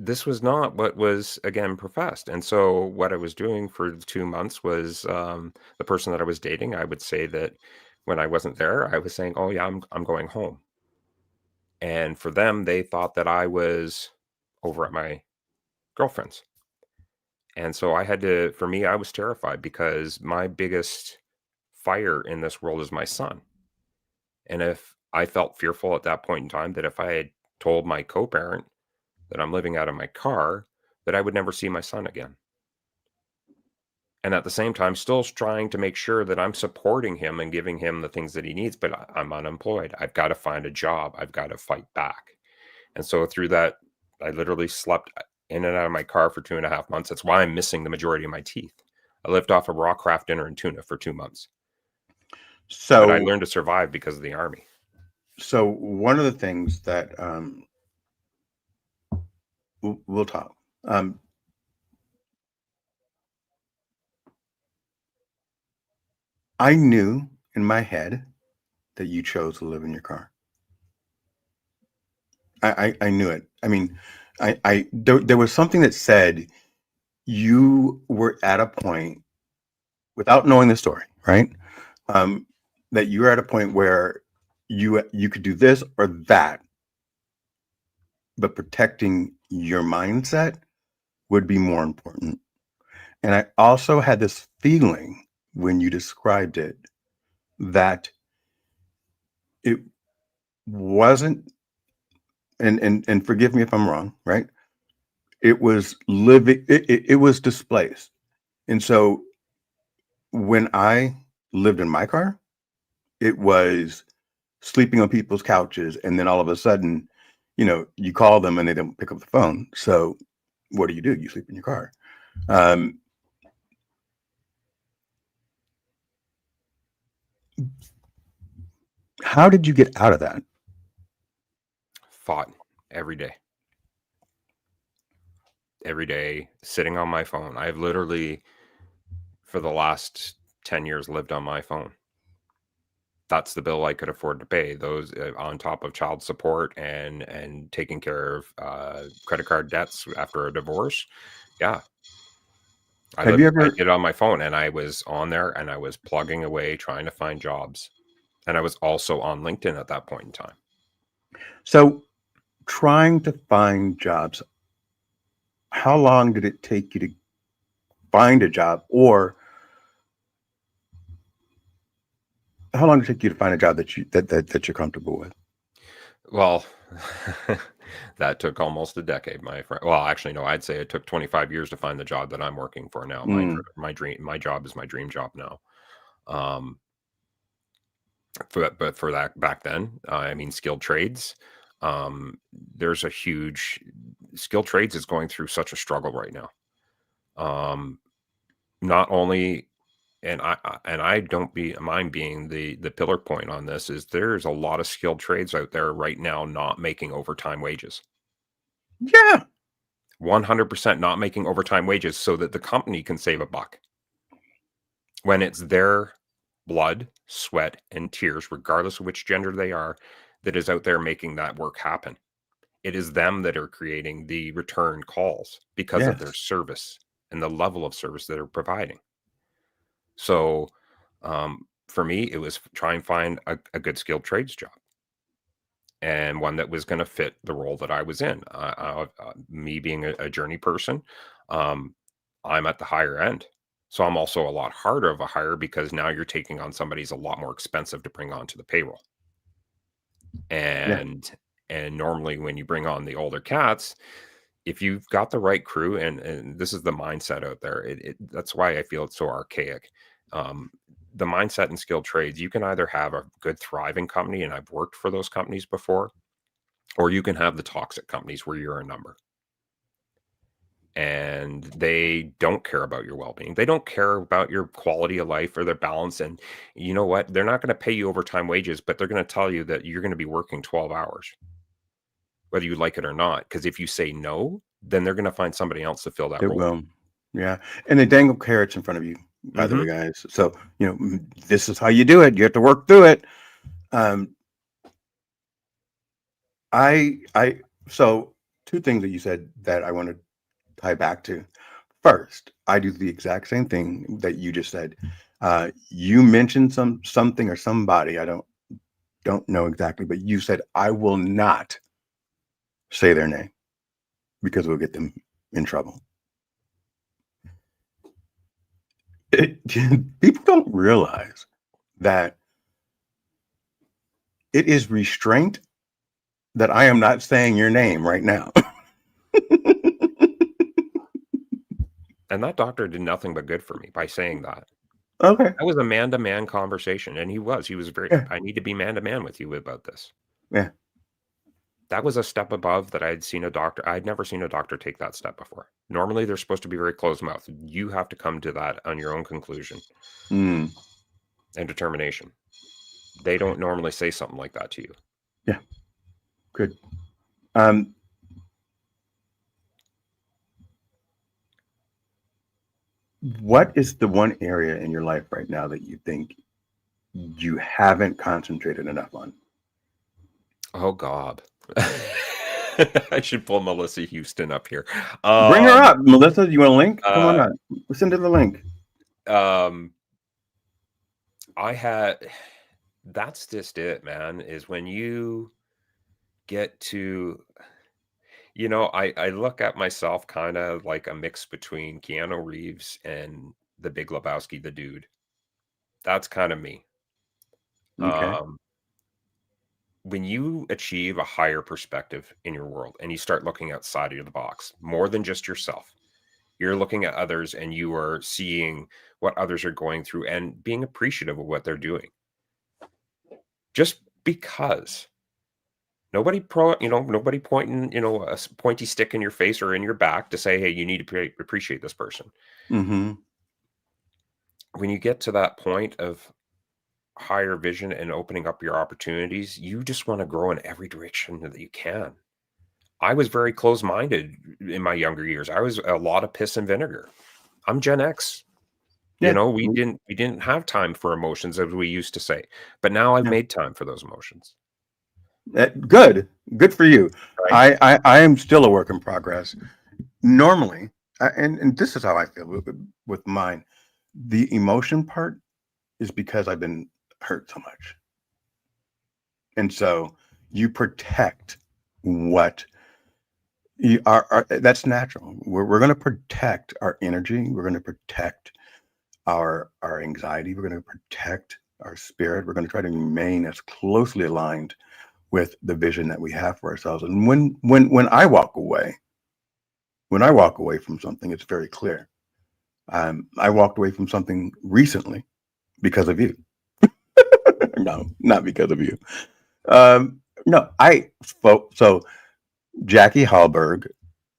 this was not what was, again, professed. And so what I was doing for 2 months was the person that I was dating, I would say that when I wasn't there, I was saying, oh yeah, I'm going home. And for them, they thought that I was over at my girlfriend's. And so for me, I was terrified because my biggest fire in this world is my son. And if I felt fearful at that point in time that if I had told my co-parent that I'm living out of my car, that I would never see my son again. And at the same time, still trying to make sure that I'm supporting him and giving him the things that he needs, but I'm unemployed. I've got to find a job. I've got to fight back. And so through that, I literally slept in and out of my car for 2.5 months. That's why I'm missing the majority of my teeth. I lived off of raw craft dinner and tuna for 2 months. So but I learned to survive because of the Army. So one of the things that we'll talk. I knew in my head that you chose to live in your car. I knew it. I mean, there was something that said you were at a point, without knowing the story, right? That you were at a point where you could do this or that, but protecting your mindset would be more important. And I also had this feeling when you described it that it wasn't, and forgive me if I'm wrong, right? It was living, it was displaced. And so when I lived in my car, it was sleeping on people's couches, and then all of a sudden, you call them and they don't pick up the phone. So what do? You sleep in your car. How did you get out of that? Fought every day. Every day, sitting on my phone. I've literally, for the last 10 years, lived on my phone. That's the bill I could afford to pay. Those on top of child support and taking care of credit card debts after a divorce. Yeah. I did it on my phone, and I was on there and I was plugging away trying to find jobs. And I was also on LinkedIn at that point in time. So trying to find jobs, how long did it take you to find a job, or how long did it take you to find a job that you're comfortable with? Well, That took almost a decade, my friend. Well, actually, no, I'd say it took 25 years to find the job that I'm working for now. Mm. My job is my dream job now. Um, but for that back then, I mean, skilled trades. There's a huge skilled trades is going through such a struggle right now. Um, not only and I don't mind being the pillar point on this is there's a lot of skilled trades out there right now not making overtime wages. Yeah. 100% not making overtime wages so that the company can save a buck. When it's their blood, sweat, and tears, regardless of which gender they are, that is out there making that work happen. It is them that are creating the return calls because of their Yes. service and the level of service that they're providing. So for me, it was try and find a good skilled trades job and one that was going to fit the role that I was in. Me being a journey person, um, I'm at the higher end. So I'm also a lot harder of a hire because now you're taking on somebody who's a lot more expensive to bring onto the payroll. Yeah. And normally when you bring on the older cats, if you've got the right crew, and this is the mindset out there, that's why I feel it's so archaic. The mindset in skilled trades, you can either have a good thriving company, and I've worked for those companies before, or you can have the toxic companies where you're a number. And they don't care about your well-being. They don't care about your quality of life or their balance. And you know what? They're not going to pay you overtime wages, but they're going to tell you that you're going to be working 12 hours, whether you like it or not. Because if you say no, then they're going to find somebody else to fill that It role. will. Yeah. And they dangle carrots in front of you, by the way, Mhm. guys. So, this is how you do it. You have to work through it. So two things that you said that I want to tie back to. First, I do the exact same thing that you just said. You mentioned something or somebody, I don't know exactly, but you said I will not say their name because we'll get them in trouble. People don't realize that it is restraint that I am not saying your name right now. And that doctor did nothing but good for me by saying that. Okay. That was a man-to-man conversation, and he was very, Yeah. I need to be man-to-man with you about this. Yeah. That was a step above that I'd never seen a doctor take that step before. Normally, they're supposed to be very closed-mouthed. You have to come to that on your own conclusion Mm. and determination. They don't normally say something like that to you. Yeah. Good. What is the one area in your life right now that you think you haven't concentrated enough on? Oh, God. I should pull Melissa Houston up here. Bring her up. Melissa, you want a link? Come on up. Send her the link. That's just it, man, is when you get to, I look at myself kind of like a mix between Keanu Reeves and the Big Lebowski, the dude. That's kind of me. Okay. When you achieve a higher perspective in your world and you start looking outside of the box, more than just yourself, you're looking at others and you are seeing what others are going through and being appreciative of what they're doing. Just because nobody pointing, a pointy stick in your face or in your back to say, hey, you need to appreciate this person. Mm-hmm. When you get to that point of higher vision and opening up your opportunities, you just want to grow in every direction that you can. I was very close-minded in my younger years. I was a lot of piss and vinegar. I'm Gen X. Yeah. We didn't have time for emotions, as we used to say. But now I've made time for those emotions. Good for you. Right? I am still a work in progress. Normally, and this is how I feel with mine. The emotion part is because I've been hurt so much, and so you protect what you are. That's natural. We're going to protect our energy. We're going to protect our anxiety. We're going to protect our spirit. We're going to try to remain as closely aligned with the vision that we have for ourselves. And when I walk away from something, it's very clear. I walked away from something recently because of you. No, not because of you. No, I spoke. So Jackie Hallberg,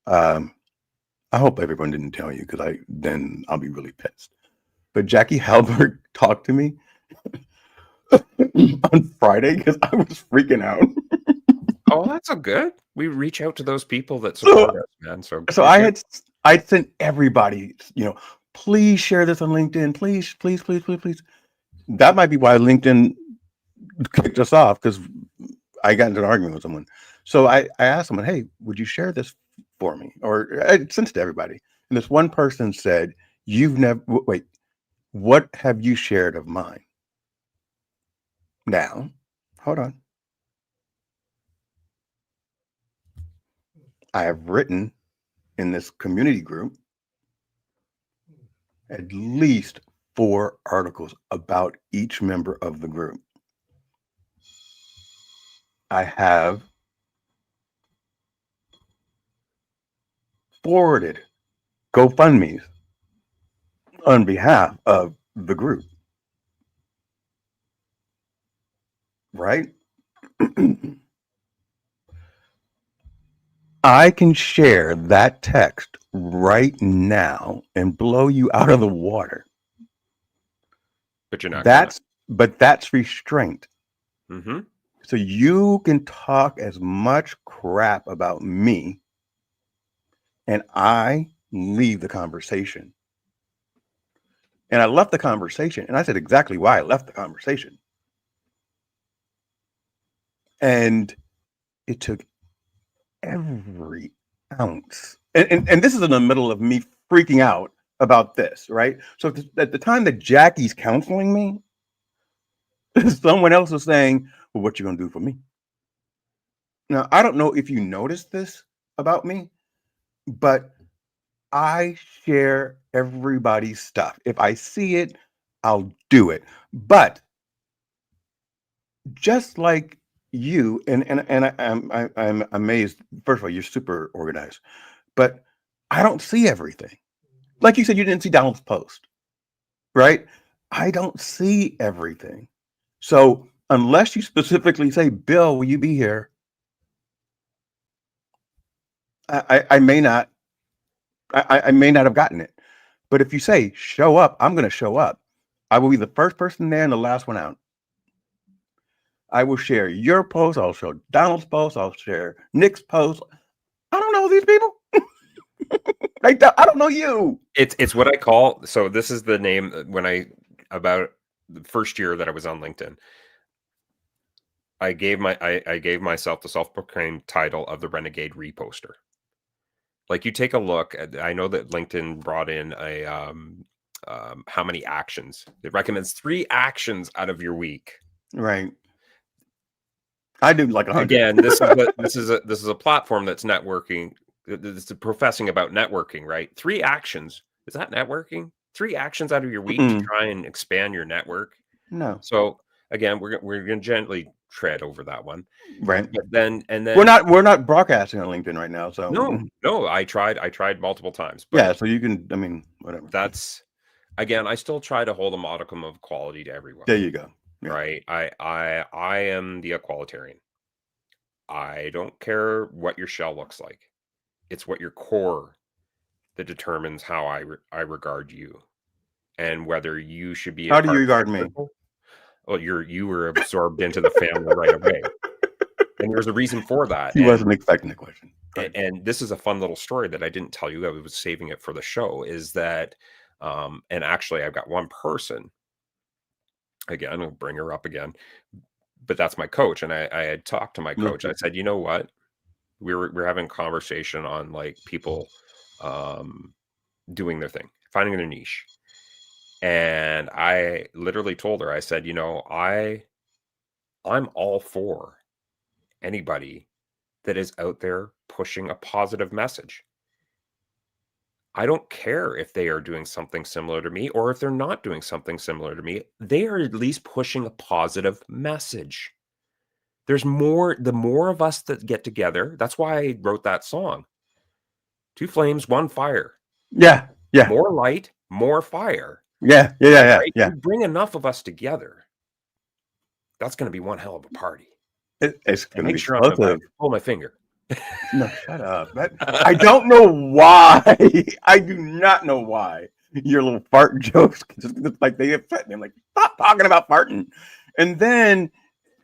I hope everyone didn't tell you, because then I'll be really pissed. But Jackie Hallberg talked to me on Friday because I was freaking out. Oh, that's so good. We reach out to those people that support us, man. So I'd sent everybody, please share this on LinkedIn. Please, please, please, please, please. That might be why LinkedIn kicked us off, because I got into an argument with someone. So I asked someone, hey, would you share this for me? Or I sent it to everybody. And this one person said, wait, what have you shared of mine? Now, hold on. I have written in this community group at least 4 articles about each member of the group. I have forwarded GoFundMes on behalf of the group. Right? I can share that text right now and blow you out of the water. But you're not. But that's restraint. Mm-hmm. So you can talk as much crap about me, and I leave the conversation. And I left the conversation, and I said exactly why I left the conversation. And it took every ounce. And this is in the middle of me freaking out about this, right? So at the time that Jackie's counseling me, someone else was saying, well, what you gonna do for me? Now, I don't know if you noticed this about me, but I share everybody's stuff. If I see it, I'll do it. But just like you, and I'm amazed. First of all, you're super organized, but I don't see everything. Like you said, you didn't see Donald's post, right? I don't see everything. So unless you specifically say, Bill, will you be here? I may not. I may not have gotten it. But if you say show up, I'm going to show up. I will be the first person there and the last one out. I will share your post. I'll show Donald's post. I'll share Nick's post. I don't know these people. I don't know you. It's what I call. So this is the name about the first year that I was on LinkedIn. I gave myself the self-proclaimed title of the Renegade Reposter. Like, you take a look at, I know that LinkedIn brought in a how many actions. It recommends 3 actions out of your week. Right. I do like 100. Again, this is a platform that's networking. It's professing about networking, right? 3 actions. Is that networking? 3 actions out of your week to try and expand your network. No. So again, we're going to gently tread over that one, right? But then we're not broadcasting on LinkedIn right now, so no. I tried multiple times. But yeah, so you can. I mean, whatever. That's again. I still try to hold a modicum of quality to everyone. There you go. Yeah. Right. I am the equalitarian. I don't care what your shell looks like. It's what your core that determines how I regard you, and whether you should be. How do you regard me? Well, you were absorbed into the family right away, and there's a reason for that. He wasn't expecting the question. And this is a fun little story that I didn't tell you. I was saving it for the show. Is that, and actually, I've got one person. Again, I'll bring her up again, but that's my coach. And I had talked to my coach. I said, you know what? We're having a conversation on like people doing their thing, finding their niche. And I literally told her, I said, I'm all for anybody that is out there pushing a positive message. I don't care if they are doing something similar to me or if they're not doing something similar to me. They are at least pushing a positive message. There's more, the more of us that get together. That's why I wrote that song. Two flames, one fire. Yeah. Yeah. More light, more fire. Yeah. Yeah. Yeah. Right? Yeah. You bring enough of us together. That's going to be one hell of a party. It's And going to make be sure I'm not explosive. pull my finger. No, shut up. I don't know why. I do not know why your little fart jokes just like they upset me. I'm like, stop talking about farting. And then,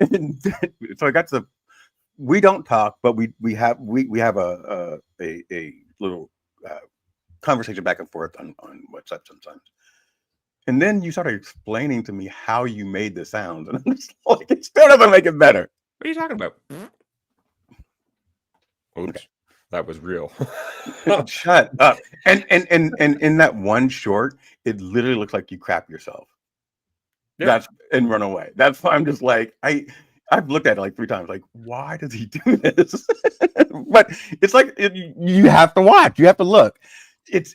so I got to. We don't talk, but we have a little conversation back and forth on WhatsApp sometimes. And then you started explaining to me how you made the sounds, and I'm just like, it still doesn't make it better. What are you talking about? Oops, that was real. Shut up. And in that one short, it literally looks like you crap yourself. Yeah. That's and run away. That's why I'm just like, I've looked at it like 3 times, like, why does he do this? But it's like you have to watch, you have to look. It's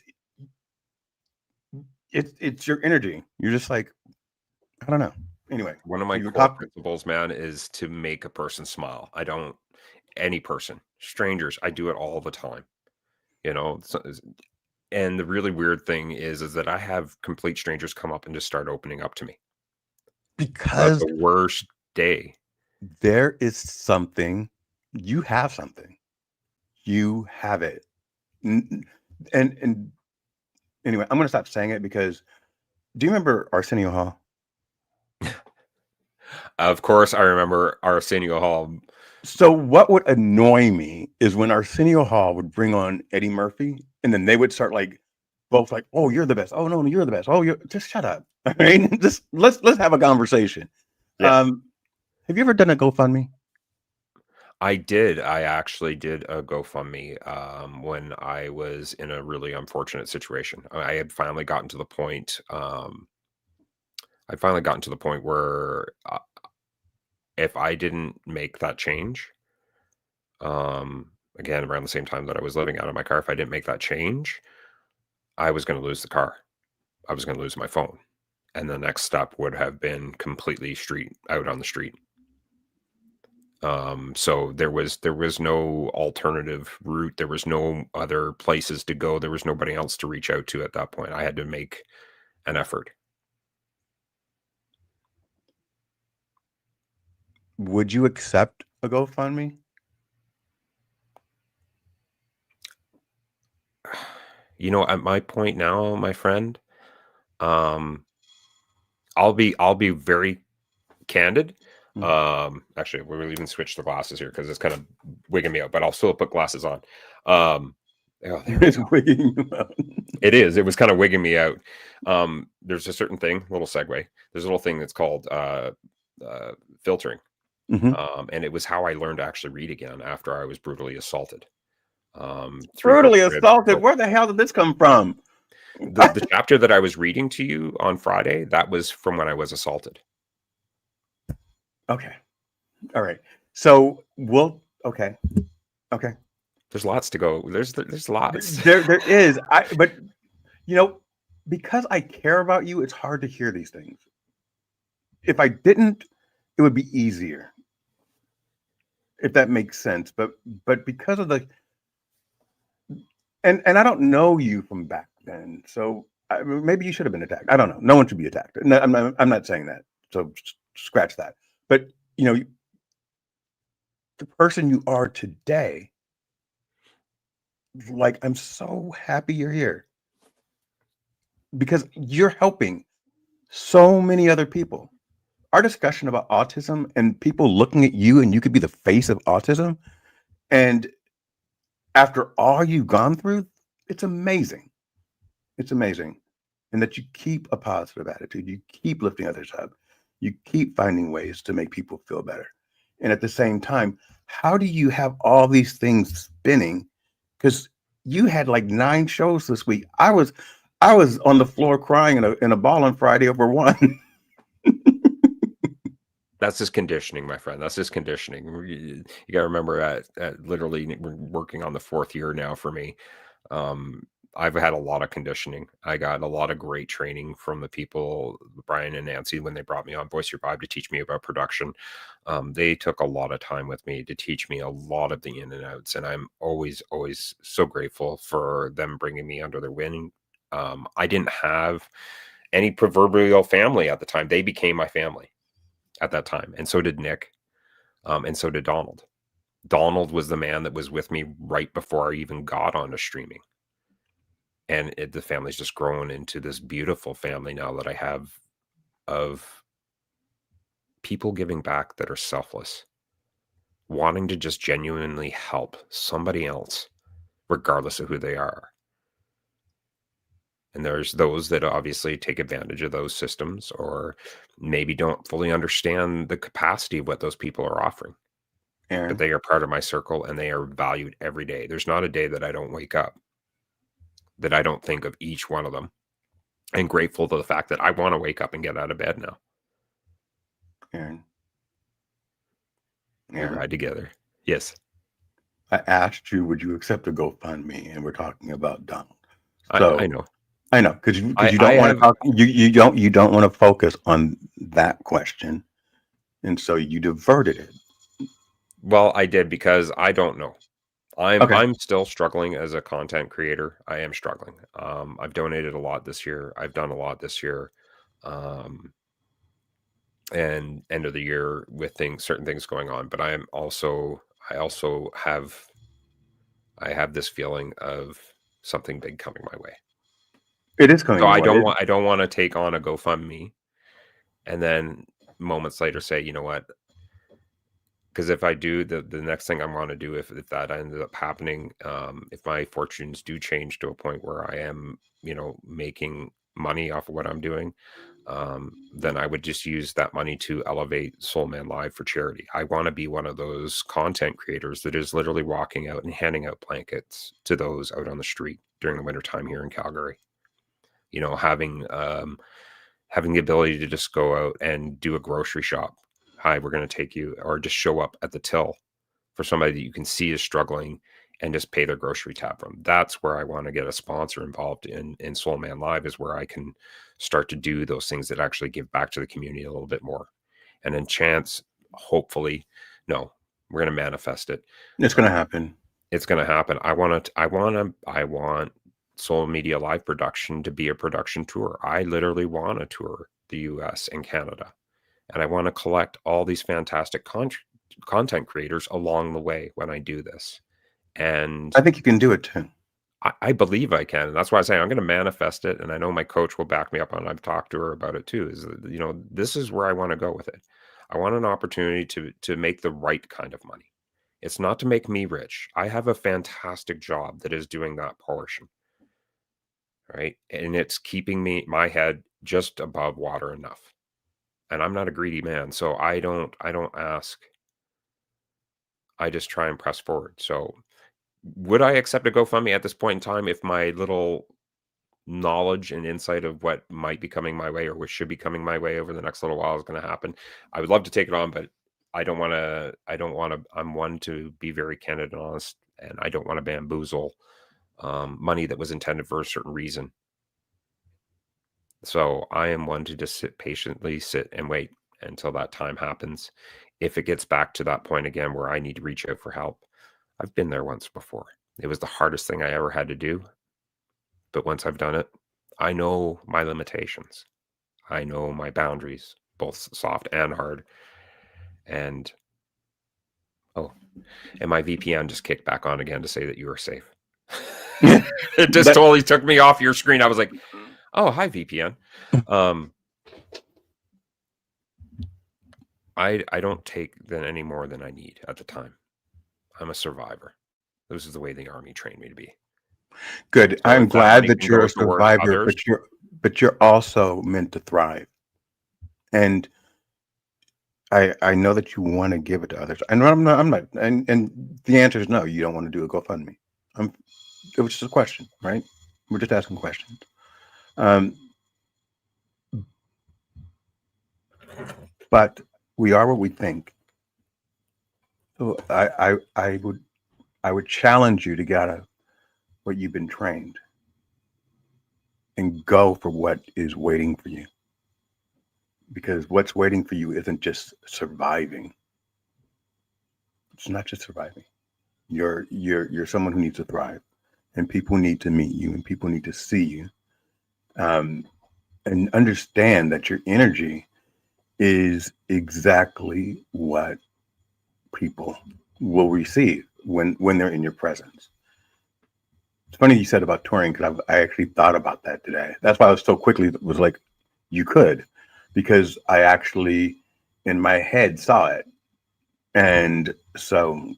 your energy. You're just like, I don't know. Anyway, One of my you core talk- principles, man, is to make a person smile. I don't, any person, strangers, I do it all the time. You know, and the really weird thing is that I have complete strangers come up and just start opening up to me. That's because the worst day. there is something, you have something. You have it. And anyway, I'm going to stop saying it because do you remember Arsenio Hall? Of course, I remember Arsenio Hall. So what would annoy me is when Arsenio Hall would bring on Eddie Murphy and then they would start like both like, oh, you're the best. Oh no, you're the best. Oh, you're just shut up. I mean, just let's have a conversation. Yeah. Have you ever done a GoFundMe? I did. I actually did a GoFundMe when I was in a really unfortunate situation. I had finally gotten to the point. I'd finally gotten to the point where if I didn't make that change, again around the same time that I was living out of my car, if I didn't make that change, I was going to lose the car. I was going to lose my phone, and the next step would have been completely out on the street. So there was no alternative route. There was no other places to go. There was nobody else to reach out to at that point. I had to make an effort. Would you accept a GoFundMe? You know, at my point now, my friend, I'll be very candid. Actually, we'll even switch the glasses here because it's kind of wigging me out, but I'll still put glasses on. Oh, there we It's go. wigging you out. It is. It was kind of wigging me out. There's a certain thing, little segue. There's a little thing that's called filtering. Mhm. And it was how I learned to actually read again after I was brutally assaulted. Through Brutally filtering. assaulted. Where the hell did this come from? The chapter that I was reading to you on Friday, that was from when I was assaulted. Okay. All right. So okay. There's lots to go. There's lots. There is. But you know, because I care about you, it's hard to hear these things. If I didn't, it would be easier. If that makes sense. But because of the and I don't know you from back then, so maybe you should have been attacked. I don't know. No one should be attacked. No, I'm not saying that. So scratch that. But you know, the person you are today, like, I'm so happy you're here because you're helping so many other people. Our discussion about autism and people looking at you and you could be the face of autism. And after all you've gone through, it's amazing. It's amazing. And that you keep a positive attitude. You keep lifting others up. You keep finding ways to make people feel better. And at the same time, how do you have all these things spinning? Because you had like 9 shows this week. I was on the floor crying in a ball on Friday over one. That's just conditioning, my friend. That's just conditioning. You got to remember at literally we're working on the 4th year now for me. I've had a lot of conditioning. I got a lot of great training from the people, Brian and Nancy, when they brought me on Voice Revive to teach me about production. They took a lot of time with me to teach me a lot of the in and outs, and I'm always so grateful for them bringing me under their wing. I didn't have any proverbial family at the time. They became my family at that time, and so did Nick, and so did Donald. Donald was the man that was with me right before I even got onto streaming. And the family's just grown into this beautiful family now that I have of people giving back that are selfless, wanting to just genuinely help somebody else, regardless of who they are. And there's those that obviously take advantage of those systems or maybe don't fully understand the capacity of what those people are offering. Aaron, But they are part of my circle and they are valued every day. There's not a day that I don't wake up that I don't think of each one of them, and grateful to the fact that I want to wake up and get out of bed now. Aaron, We Aaron, ride together. Yes. I asked you, would you accept a GoFundMe? And we're talking about Donald. So I know. I know, because you I don't want have- to talk. You don't want to focus on that question, and so you diverted it. Well, I did because I don't know. Okay. I'm still struggling as a content creator. I am struggling. I've donated a lot this year. I've done a lot this year. And end of the year with certain things going on. But I have this feeling of something big coming my way. It is coming. So I away. don't want to take on a GoFundMe and then moments later say, you know what? Because if I do, the next thing I want to do, if that ends up happening, if my fortunes do change to a point where I am, making money off of what I'm doing, then I would just use that money to elevate Soul Man Live for charity. I want to be one of those content creators that is literally walking out and handing out blankets to those out on the street during the wintertime here in Calgary. Having the ability to just go out and do a grocery shop. Hi, we're going to take you, or just show up at the till for somebody that you can see is struggling and just pay their grocery tab from. That's where I want to get a sponsor involved in Soul Man Live, is where I can start to do those things that actually give back to the community a little bit more. And then chance, hopefully, no, we're going to manifest it. It's going to happen. It's going to happen. I want Soul Media Live production to be a production tour. I literally want to tour the US and Canada. And I want to collect all these fantastic content creators along the way when I do this. And I think you can do it too. I believe I can. And that's why I say I'm going to manifest it. And I know my coach will back me up on it. I've talked to her about it too, is that, this is where I want to go with it. I want an opportunity to make the right kind of money. It's not to make me rich. I have a fantastic job that is doing that portion. Right. And it's keeping my head just above water enough. And I'm not a greedy man. So I don't ask. I just try and press forward. So would I accept a GoFundMe at this point in time if my little knowledge and insight of what might be coming my way or what should be coming my way over the next little while is going to happen? I would love to take it on, but I don't want to, I'm one to be very candid and honest, and I don't want to bamboozle money that was intended for a certain reason. So I am one to just patiently sit and wait until that time happens. If it gets back to that point again where I need to reach out for help, I've been there once before. It was the hardest thing I ever had to do. But once I've done it, I know my limitations. I know my boundaries, both soft and hard. And my VPN just kicked back on again to say that you are safe. It just totally took me off your screen. I was like, oh, hi, VPN. I don't take any more than I need at the time. I'm a survivor. This is the way the Army trained me to be. Good. So I'm if that glad money that can you're go a towards survivor, others- but you're also meant to thrive. And I know that you want to give it to others. And I'm not. And the answer is no. You don't want to do a GoFundMe. It was just a question, right? We're just asking questions. But we are what we think. So I would challenge you to get what you've been trained. and go for what is waiting for you. Because what's waiting for you isn't just surviving. It's not just surviving. You're someone who needs to thrive, and people need to meet you, and people need to see you, and understand that your energy is exactly what people will receive when they're in your presence. It's funny you said about touring, because I actually thought about that today. That's why I was so quickly was like, you could, because I actually in my head saw it. And so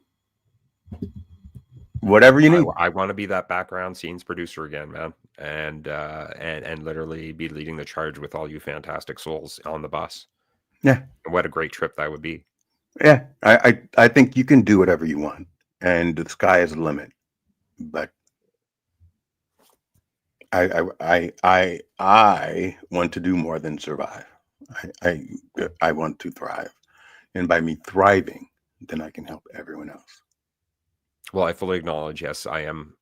whatever you need. I want to be that background scenes producer again, man, and literally be leading the charge with all you fantastic souls on the bus. Yeah. What a great trip that would be. Yeah. I think you can do whatever you want, and the sky is the limit. But I want to do more than survive. I want to thrive. And by me thriving, then I can help everyone else. Well, I fully acknowledge, yes, I am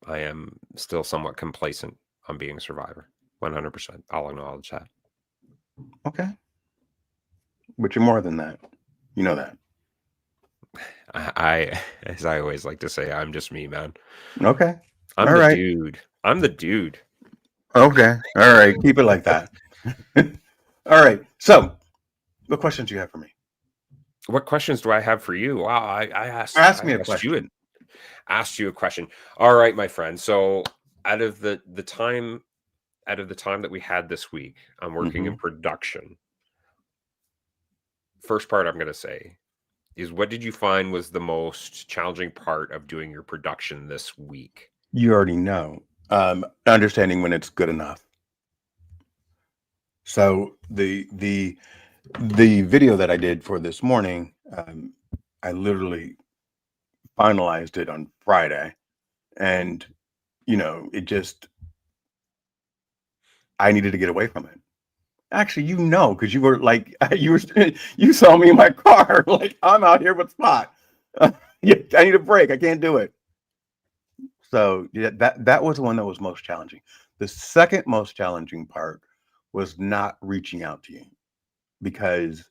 still somewhat complacent on being a survivor. 100%. I'll acknowledge that. Okay. But you're more than that. You know that. As I always like to say, I'm just me, man. Okay. I'm All the right. dude. I'm the dude. Okay. All right. Keep it like that. All right. So, what questions do you have for me? What questions do I have for you? Wow, I asked. Ask me I a asked question. asked you a question. All right, my friend. So out of the time that we had this week, I'm working in production. First part I'm going to say is, what did you find was the most challenging part of doing your production this week? You already know. Understanding when it's good enough. So the video that I did for this morning, I literally finalized it on Friday, and it just, I needed to get away from it. Actually, because you were like, you saw me in my car, like, I'm out here with Spot. Yeah, I need a break. I can't do it. So yeah, that was the one that was most challenging. The second most challenging part was not reaching out to you, because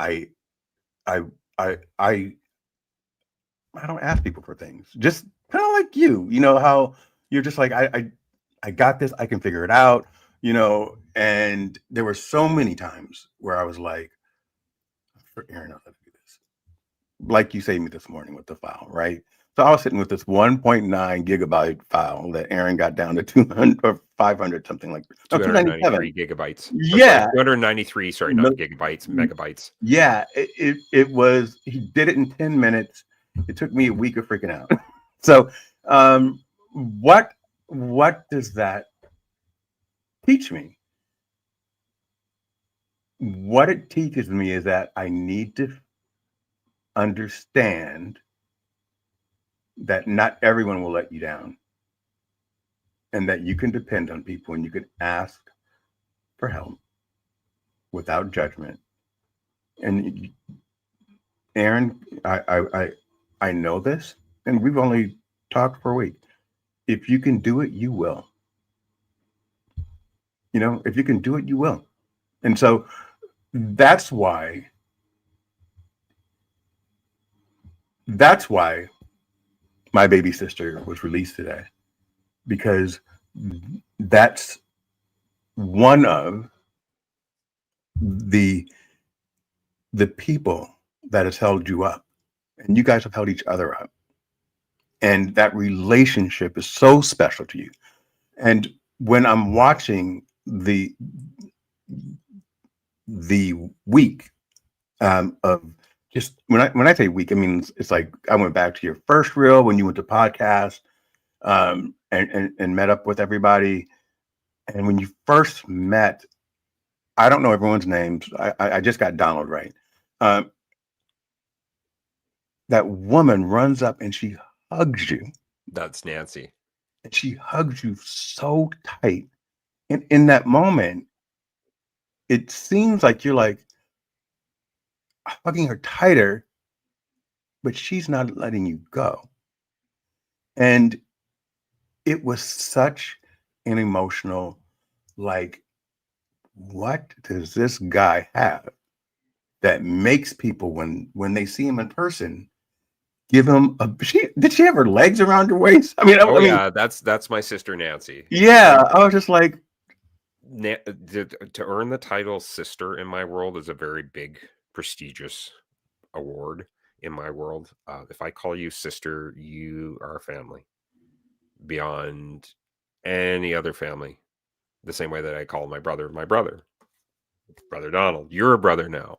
I don't ask people for things. Just kind of like you know how you're just like, I got this, I can figure it out, and there were so many times where I was like, for Aaron, I'll have to do this. Like you saved me this morning with the file, right? So I was sitting with this 1.9 gigabyte file that Aaron got down to 200 or 500, something like 293 gigabytes. Yeah. 293, sorry, not gigabytes, megabytes. Yeah, it was, he did it in 10 minutes. It took me a week of freaking out. So what does that teach me? What it teaches me is that I need to understand that not everyone will let you down, and that you can depend on people, and you can ask for help without judgment. And Aaron, I know this, and we've only talked for a week. If you can do it, you will. If you can do it, you will. And so that's why my baby sister was released today, because that's one of the people that has held you up, and you guys have held each other up, and that relationship is so special to you. And when I'm watching the week of, just when I say week, I mean, it's like I went back to your first reel when you went to podcast, and met up with everybody. And when you first met, I don't know everyone's names. I just got Donald right. That woman runs up and she hugs you. That's Nancy. And she hugs you so tight. And in that moment, it seems like you're like hugging her tighter, but she's not letting you go. And it was such an emotional like, what does this guy have that makes people when they see him in person give him a? Did she have her legs around her waist? I mean, Yeah, that's my sister Nancy. Yeah, I was just like, To earn the title sister in my world is a very big, prestigious award in my world. If I call you sister, you are family beyond any other family. The same way that I call my brother brother Donald. You're a brother now.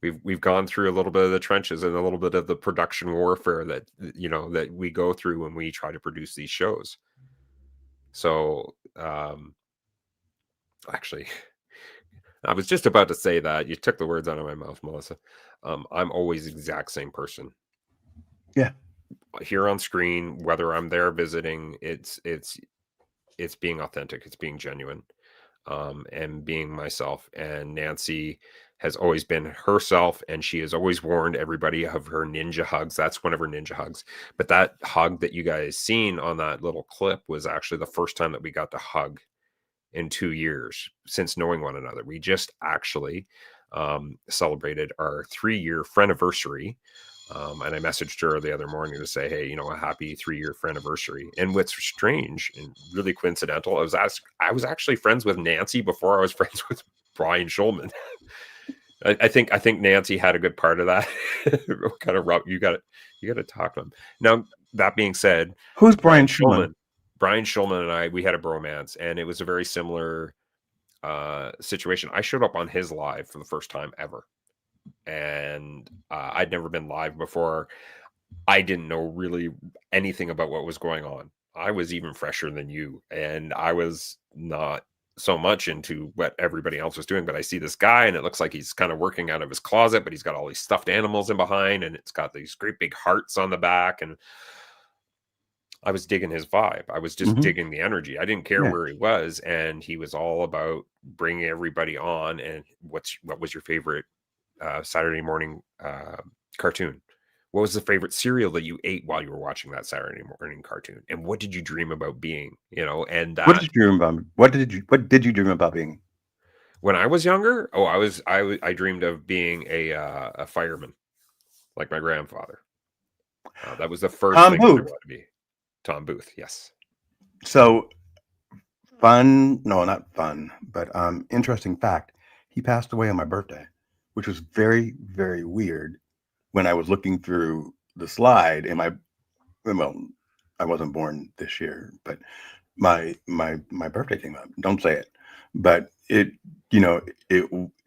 We've gone through a little bit of the trenches and a little bit of the production warfare that that we go through when we try to produce these shows. So actually, I was just about to say that. You took the words out of my mouth, Melissa. I'm always the exact same person. Yeah. Here on screen, whether I'm there visiting, it's being authentic, it's being genuine, and being myself. And Nancy has always been herself, and she has always warned everybody of her ninja hugs. That's one of her ninja hugs. But that hug that you guys seen on that little clip was actually the first time that we got to hug in 2 years since knowing one another. We just actually celebrated our 3-year friendiversary. And I messaged her the other morning to say, hey, a happy 3-year friendiversary. And what's strange and really coincidental, I was actually friends with Nancy before I was friends with Brian Schulman. I think Nancy had a good part of that. Kind of rough. You got to talk to him. Now, that being said, who's Brian Schulman? Brian Schulman and I, we had a bromance, and it was a very similar situation. I showed up on his live for the first time ever. And I'd never been live before. I didn't know really anything about what was going on. I was even fresher than you, and I was not so much into what everybody else was doing. But I see this guy, and it looks like he's kind of working out of his closet, but he's got all these stuffed animals in behind, and it's got these great big hearts on the back. And I was digging his vibe. I was just digging the energy. I didn't care where he was, and he was all about bringing everybody on. And what was your favorite Saturday morning cartoon? What was the favorite cereal that you ate while you were watching that Saturday morning cartoon? And what did you dream about being? And what did you dream about? What did you dream about being? When I was younger, I dreamed of being a fireman, like my grandfather. That was the first thing I wanted to be. Tom Booth, yes. So not fun, but interesting fact. He passed away on my birthday, which was very, very weird. When I was looking through the slide, and I wasn't born this year, but my birthday came up. Don't say it, but it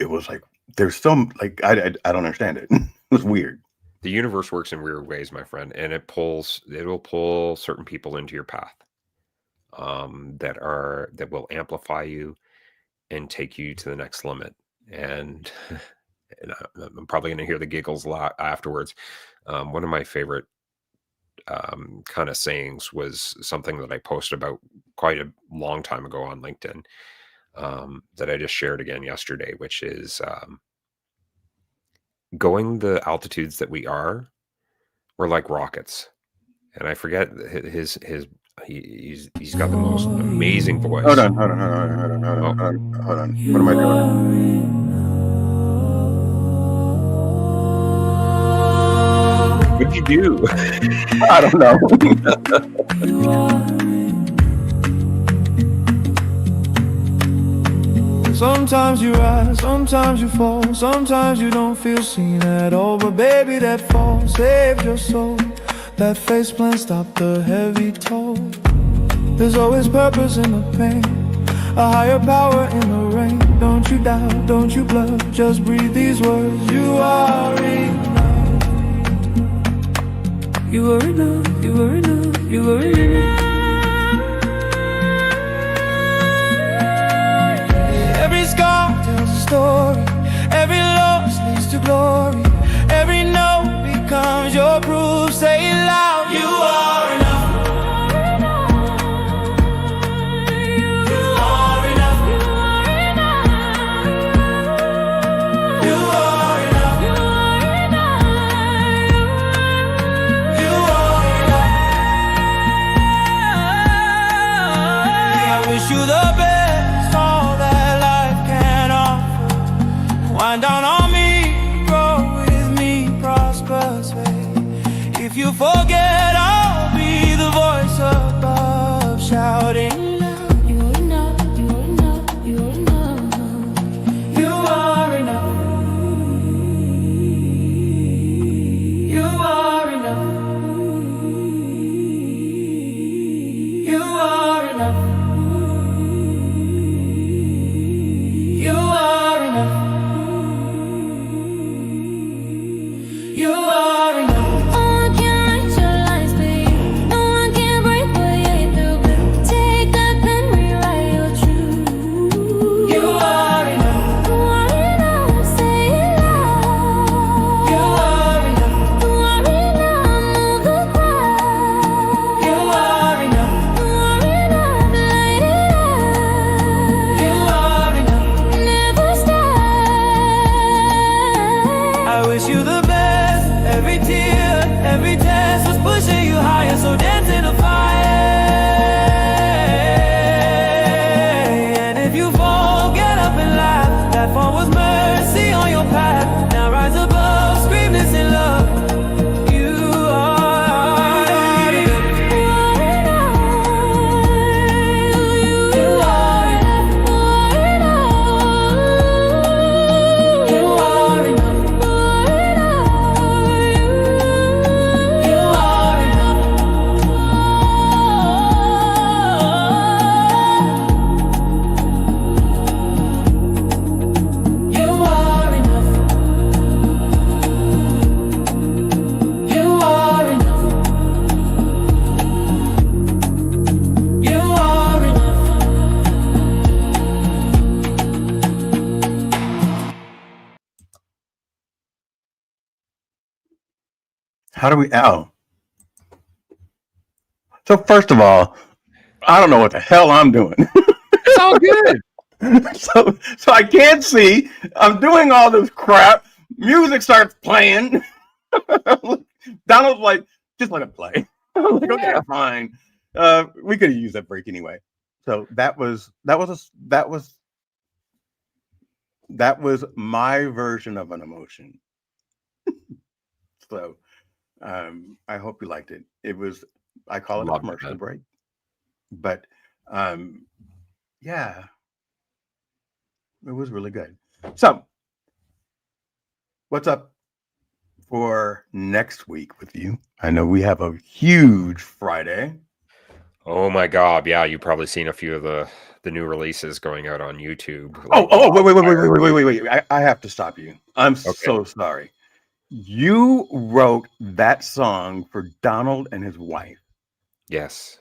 was like there's some like I don't understand it. It was weird. The universe works in weird ways, my friend, and it'll pull certain people into your path that will amplify you and take you to the next limit. And I'm probably going to hear the giggles a lot afterwards. One of my favorite kind of sayings was something that I posted about quite a long time ago on LinkedIn that I just shared again yesterday, which is going the altitudes that we're like rockets. And I forget he's got the most amazing voice. Hold on. What am I doing? What'd you do? I don't know. Sometimes you rise, sometimes you fall, sometimes you don't feel seen at all. But baby, that fall saved your soul. That face plant stopped the heavy toll. There's always purpose in the pain, a higher power in the rain. Don't you doubt, don't you bluff, just breathe these words. You are enough. You are enough, you are enough, you are enough. Every scar tells a story, every loss leads to glory. Every no becomes your proof, say it loud. You are enough. You are enough. You are enough. You are enough. How do we? Oh, so first of all, I don't know what the hell I'm doing. It's all good. so I can't see. I'm doing all this crap. Music starts playing. Donald's like, just let it play. I'm like, okay, fine. We could have used that break anyway. So that was my version of an emotion. So I hope you liked it. I call it a commercial break. But yeah, it was really good. So what's up for next week with you? I know we have a huge Friday. Oh my God. Yeah, you've probably seen a few of the new releases going out on YouTube. Wait. I have to stop you. I'm so sorry. You wrote that song for Donald and his wife. Yes.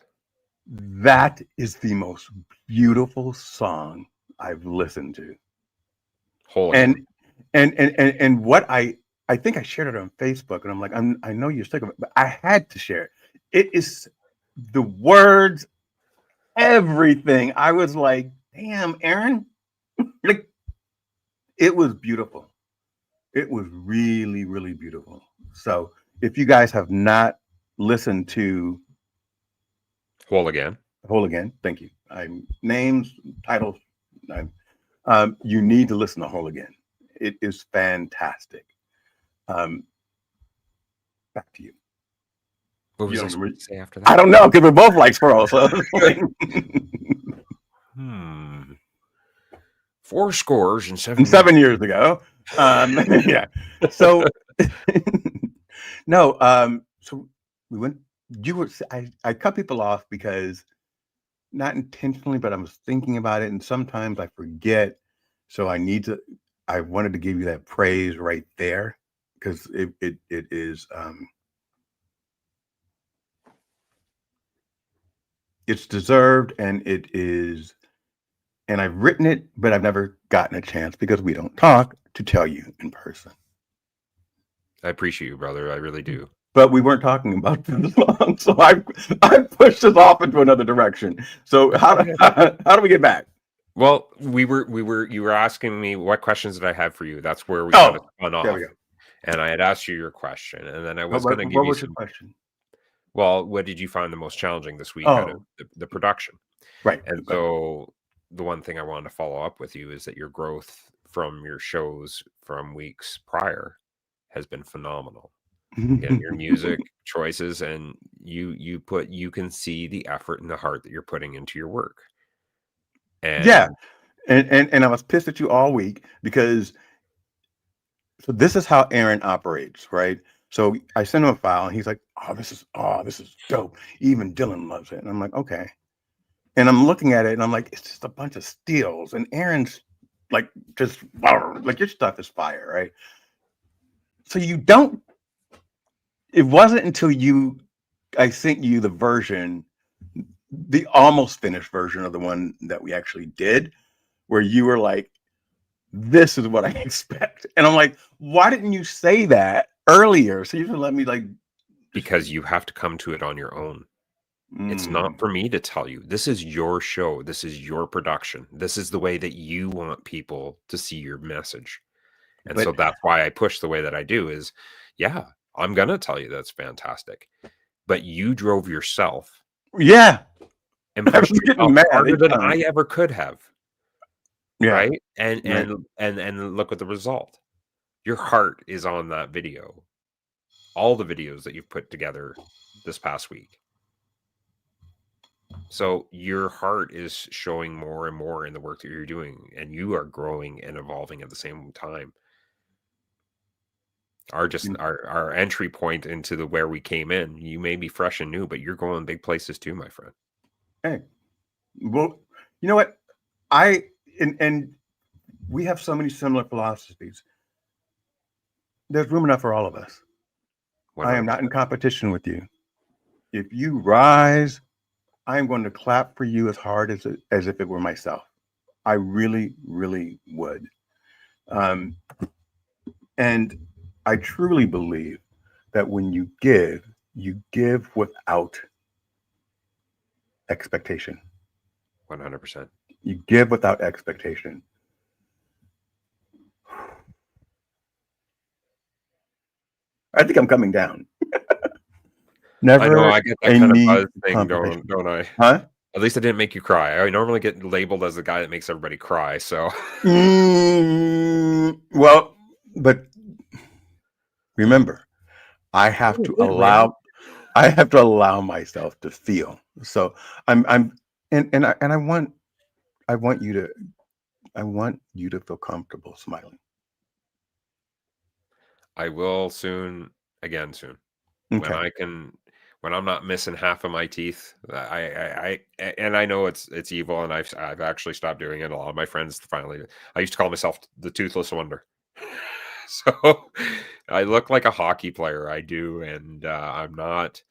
That is the most beautiful song I've listened to. And what I think I shared it on Facebook, and I'm like, I know you're sick of it, but I had to share it. It is the words, everything. I was like, damn, Aaron. Like, it was beautiful. It was really, really beautiful. So if you guys have not listened to Whole Again, thank you. Names, titles. You need to listen to Whole Again. It is fantastic. Back to you. what was I supposed to say after that? I don't know, because we're both like squirrels. So. 4 scores and 7 7 years ago. Yeah. So no. So we went. I cut people off because not intentionally, but I was thinking about it, and sometimes I forget. So I wanted to give you that praise right there because it is. It's deserved, and it is. And I've written it, but I've never gotten a chance because we don't talk to tell you in person. I appreciate you, brother. I really do. But we weren't talking about this long, so I pushed this off into another direction. So how do we get back? Well, you were asking me what questions did I have for you. That's where we kind of spun off. There we go. And I had asked you your question, and then I was going to give you What was some your question? Well, what did you find the most challenging this week out of the production? Right. And so the one thing I wanted to follow up with you is that your growth from your shows from weeks prior has been phenomenal. Again, your music choices, and you can see the effort and the heart that you're putting into your work. And yeah. And I was pissed at you all week because so this is how Aaron operates, right? So I sent him a file and he's like, this is dope. Even Dylan loves it. And I'm like, okay. And I'm looking at it and I'm like, it's just a bunch of steals. And Aaron's like, just like your stuff is fire, right? So it wasn't until I sent you the version, the almost finished version of the one that we actually did, where you were like, this is what I expect. And I'm like, why didn't you say that earlier? So you should let me because you have to come to it on your own. It's not for me to tell you. This is your show. This is your production. This is the way that you want people to see your message. And so that's why I push the way that I do is, yeah, I'm going to tell you that's fantastic. But you drove yourself. Yeah. And pushed yourself harder than I ever could have. Yeah. Right? And look at the result. Your heart is on that video. All the videos that you've put together this past week. So your heart is showing more and more in the work that you're doing, and you are growing and evolving at the same time. Our entry point into where we came in, you may be fresh and new, but you're going big places too, my friend. Hey, well, you know what? And we have so many similar philosophies. There's room enough for all of us. 100%. I am not in competition with you. If you rise, I am going to clap for you as hard as if it were myself. I really, really would. And I truly believe that when you give without expectation. 100%. You give without expectation. I think I'm coming down. Never I know I get that a kind of need buzz for thing, confirmation. don't I? Huh? At least I didn't make you cry. I normally get labeled as the guy that makes everybody cry. So Well, but remember, I have to allow myself to feel. So and I want you to feel comfortable smiling. I will soon. Okay. When I'm not missing half of my teeth, and I know it's evil, and I've actually stopped doing it. A lot of my friends finally, I used to call myself the toothless wonder. So I look like a hockey player. I do, and I'm not.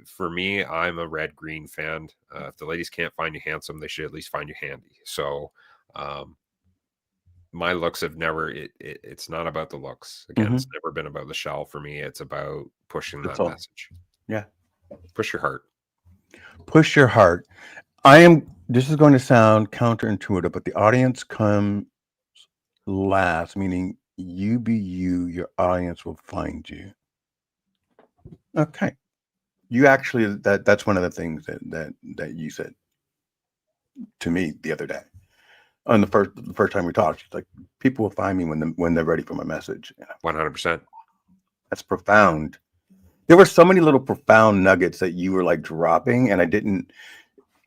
For me, I'm a red-green fan. If the ladies can't find you handsome, they should at least find you handy. So my looks have never. It's not about the looks. Again, it's never been about the shell for me. It's about pushing That's that all. message. Yeah. Push your heart. Push your heart. This is going to sound counterintuitive, but the audience comes last, meaning you be you, your audience will find you. Okay. You actually, that's one of the things that you said to me the other day. On the first time we talked, it's like, people will find me when they're ready for my message. 100%. That's profound. There were so many little profound nuggets that you were like dropping, and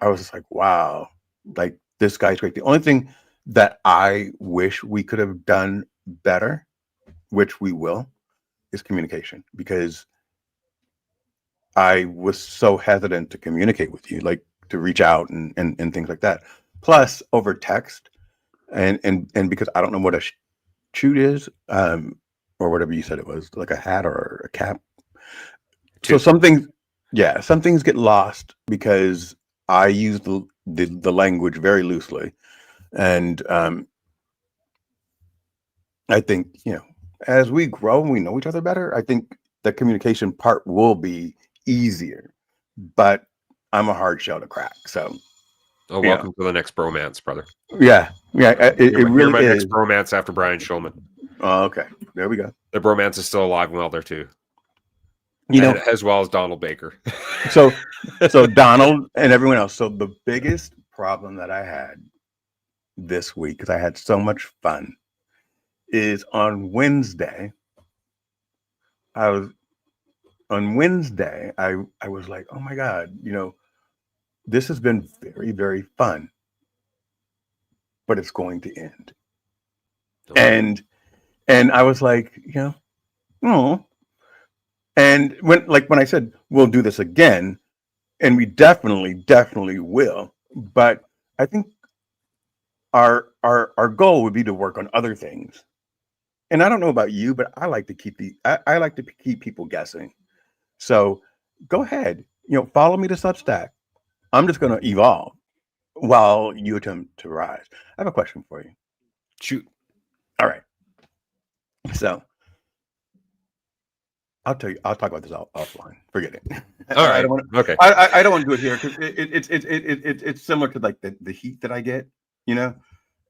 I was just like, wow, like this guy's great. The only thing that I wish we could have done better, which we will, is communication, because I was so hesitant to communicate with you, like to reach out and things like that. Plus over text and because I don't know what a shoot is, or whatever you said it was, like a hat or a cap. So some things get lost because I use the language very loosely, and I think, as we grow and we know each other better, I think the communication part will be easier. But I'm a hard shell to crack. So, Welcome to the next bromance, brother. yeah, it You're really my is. next bromance after Brian Shulman. Oh, okay, there we go. The bromance is still alive and well there too. As well as Donald Baker. So Donald and everyone else. So the biggest problem that I had this week, because I had so much fun, is on Wednesday. I was like, oh my God, this has been very, very fun, but it's going to end. And I was like, oh. And when I said we'll do this again, and we definitely will, but I think our goal would be to work on other things. And I don't know about you, but I like to keep I like to keep people guessing. So go ahead, follow me to Substack. I'm just going to evolve while you attempt to rise. I have a question for you. Shoot. All right. So I'll talk about this offline. Forget it. All right. Okay. I don't want to do it here because it's similar to like the heat that I get,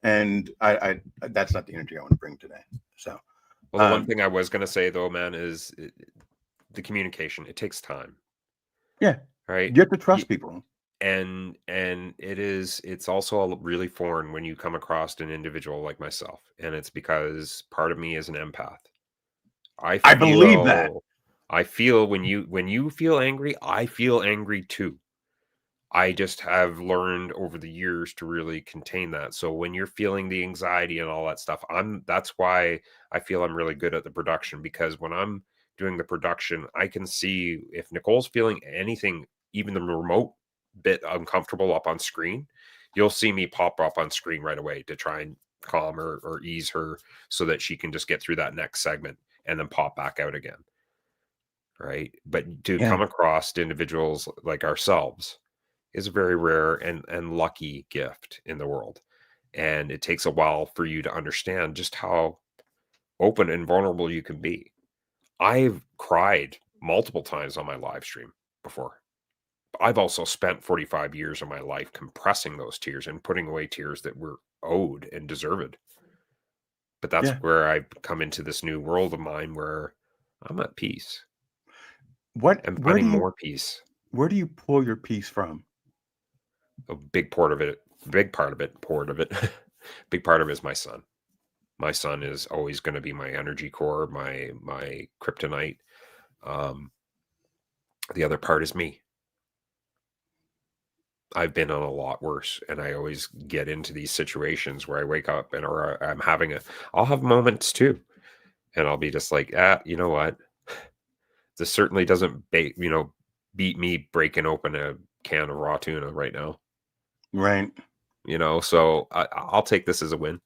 and I that's not the energy I want to bring today. So, well, the one thing I was going to say though, man, is the communication. It takes time. Yeah. Right. You have to trust people. And it's also really foreign when you come across an individual like myself, and it's because part of me is an empath. I believe that. I feel when you feel angry, I feel angry too. I just have learned over the years to really contain that. So when you're feeling the anxiety and all that stuff, that's why I feel I'm really good at the production, because when I'm doing the production, I can see if Nicole's feeling anything, even the remote bit uncomfortable up on screen, you'll see me pop up on screen right away to try and calm her or ease her so that she can just get through that next segment and then pop back out again. Right. But to come across individuals like ourselves is a very rare and lucky gift in the world. And it takes a while for you to understand just how open and vulnerable you can be. I've cried multiple times on my live stream before. I've also spent 45 years of my life compressing those tears and putting away tears that were owed and deserved. But that's Yeah. where I've come into this new world of mine where I'm at peace. I'm Where do finding you more peace. where do you pull your peace from? A big part of it, big part of it big part of it is my son. My son is always going to be my energy core, my kryptonite. The other part is me. I've been on a lot worse, and I always get into these situations where I wake up and or I'll have moments too, and I'll be just like, you know what? This certainly doesn't beat me breaking open a can of raw tuna right now. Right. So I'll take this as a win.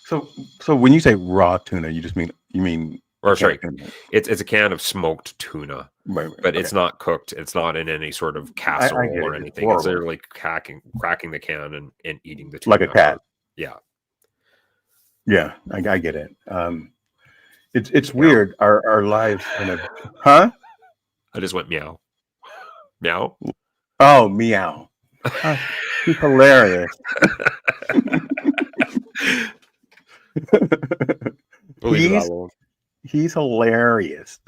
So when you say raw tuna, you mean Or a can sorry, of tuna. it's a can of smoked tuna, Right, but okay. it's not cooked. It's not in any sort of I casserole get or it. It's anything. It's horrible. literally cracking the can and eating the tuna. Like a cat. Yeah. Yeah, I get it. It's Meow. weird. Our lives kind of, huh? I just went meow. Meow. Oh, meow. He's hilarious. We'll leave that alone. He's hilarious.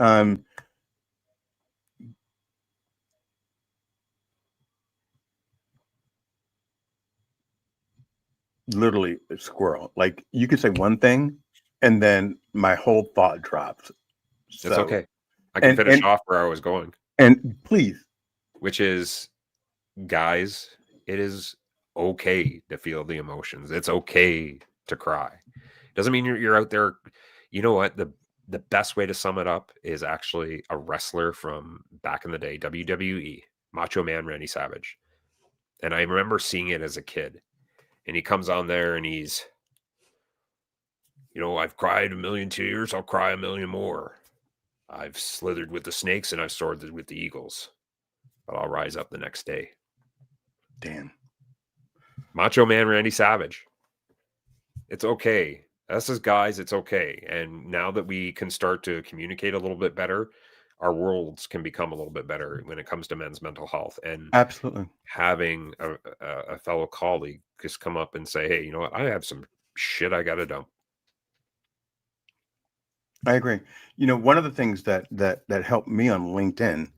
Literally a squirrel. Like you could say one thing and then my whole thought drops. It's So, okay. I can finish off where I was going, and please. which is, guys, it is okay to feel the emotions. It's okay to cry. Doesn't mean you're out there. You know what? The best way to sum it up is actually a wrestler from back in the day, WWE, Macho Man Randy Savage. And I remember seeing it as a kid. And he comes on there and he's, I've cried a million tears. I'll cry a million more. I've slithered with the snakes and I've soared with the eagles. But I'll rise up the next day. Damn. Macho Man Randy Savage. It's okay. Us as guys, it's okay. And now that we can start to communicate a little bit better, our worlds can become a little bit better when it comes to men's mental health. And Absolutely. having a fellow colleague just come up and say, hey, you know what? I have some shit I got to dump. I agree. One of the things that helped me on LinkedIn,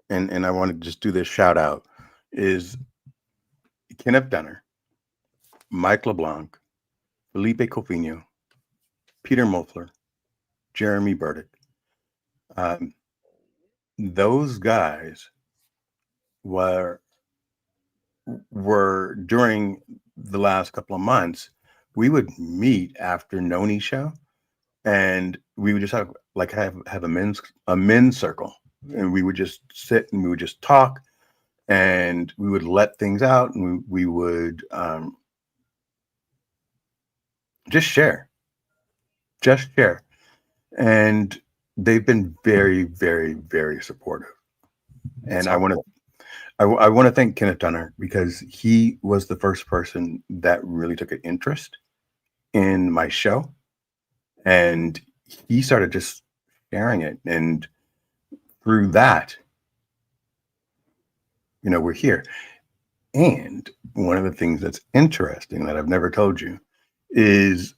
and I want to just do this shout out, is Kenneth Dunner, Mike LeBlanc, Felipe Cofino, Peter Mofler, Jeremy Burdick. Those guys were during the last couple of months, we would meet after Noni's show, and we would just have a men's circle, and we would just sit and we would just talk, and we would let things out, and we would just share, and they've been very, very, very supportive. And I want to thank Kenneth Dunner, because he was the first person that really took an interest in my show, and he started just sharing it, and through that, we're here. And one of the things that's interesting that I've never told you is,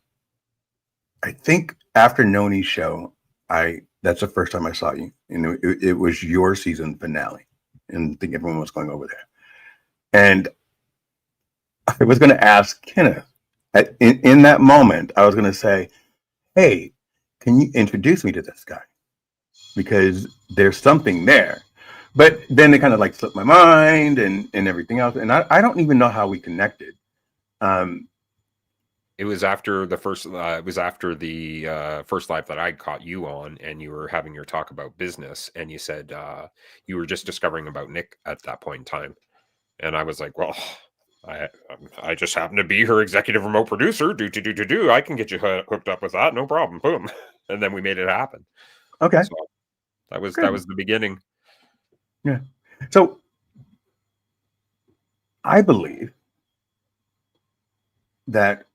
I think after Noni's show, that's the first time I saw you, and it was your season finale, and I think everyone was going over there, and I was going to ask Kenneth in that moment. I was going to say, hey, can you introduce me to this guy, because there's something there. But then it kind of like slipped my mind and everything else, and I don't even know how we connected. It was after the first. It was after the first live that I caught you on, and you were having your talk about business, and you said you were just discovering about Nick at that point in time, and I was like, well, I just happen to be her executive remote producer. Do. I can get you hooked up with that, no problem. Boom, and then we made it happen. Okay, so that was the beginning. Yeah. So I believe that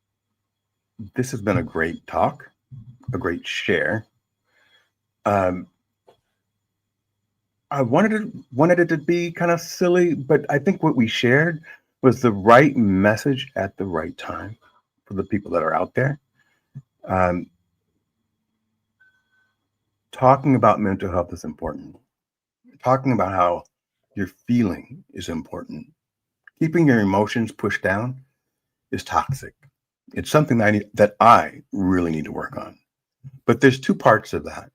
this has been a great talk, a great share. Um, I wanted it to be kind of silly, but I think what we shared was the right message at the right time for the people that are out there. Um, talking about mental health is important. Talking about how you're feeling is important. Keeping your emotions pushed down is toxic. It's something that I really need to work on. But there's two parts of that.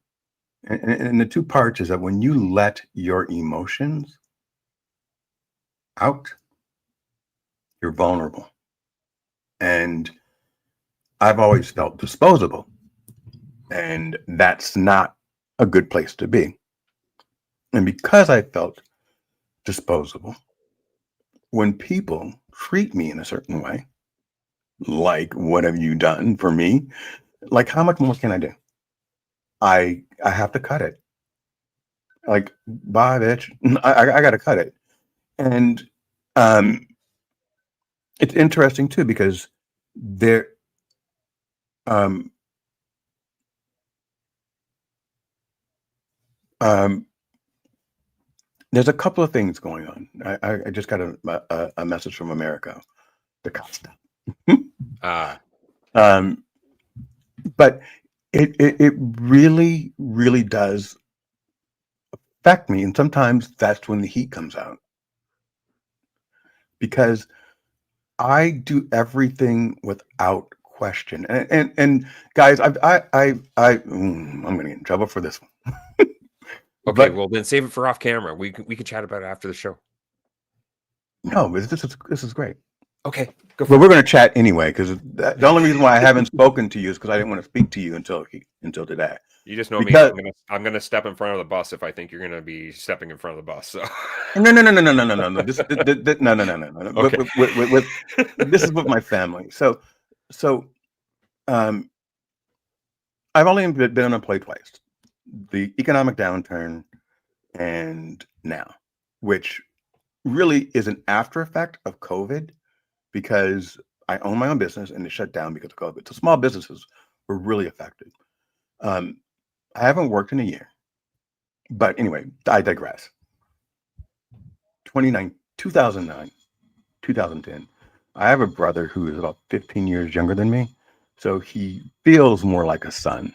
And the two parts is that when you let your emotions out, you're vulnerable. And I've always felt disposable. And that's not a good place to be. And because I felt disposable, when people treat me in a certain way, like, what have you done for me? Like, how much more can I do? I have to cut it. Like, bye, bitch. I got to cut it. And it's interesting too, because there, um, there's a couple of things going on. I just got a message from America, the Costa. But it really, really does affect me. And sometimes that's when the heat comes out. Because I do everything without question. And guys, I'm gonna get in trouble for this one. Okay, well then save it for off camera. We can chat about it after the show. No, this is great. Okay, go for But we're going to chat anyway, because the only reason why I haven't spoken to you is because I didn't want to speak to you until today. You just know Because, me. I'm gonna step in front of the bus if I think you're gonna be stepping in front of the bus. So no. This no. Okay. This is with my family. So, I've only been on a play twice. The economic downturn and now, which really is an after effect of COVID, because I own my own business and it shut down because of COVID. So small businesses were really affected. I haven't worked in a year, but anyway, I digress. 2009, 2010. I have a brother who is about 15 years younger than me, so he feels more like a son.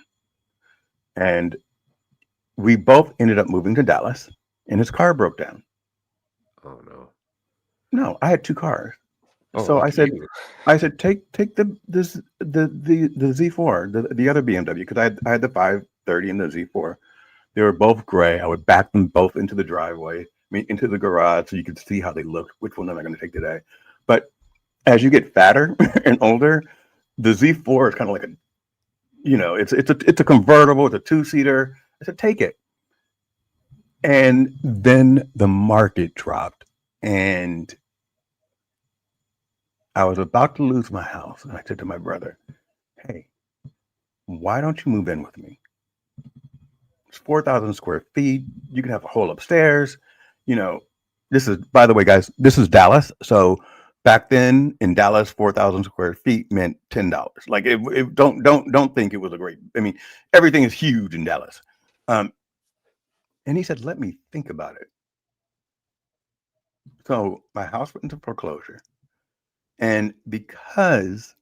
And we both ended up moving to Dallas, and his car broke down. Oh no. No, I had two cars. Oh, So I lucky said, you. take the Z4, the other BMW, because I had the 530 and the Z4. They were both gray. I would back them both into the driveway, into the garage, so you could see how they looked. Which one am I going to take today? But as you get fatter and older, the Z4 is kind of like it's a convertible. It's a two-seater. I said, take it. And then the market dropped, and I was about to lose my house. And I said to my brother, hey, why don't you move in with me? It's 4,000 square feet. You can have a whole upstairs. This is, by the way, guys, this is Dallas. So back then in Dallas, 4,000 square feet meant $10. Like, don't think it was a great, everything is huge in Dallas. And he said, let me think about it. So my house went into foreclosure. And because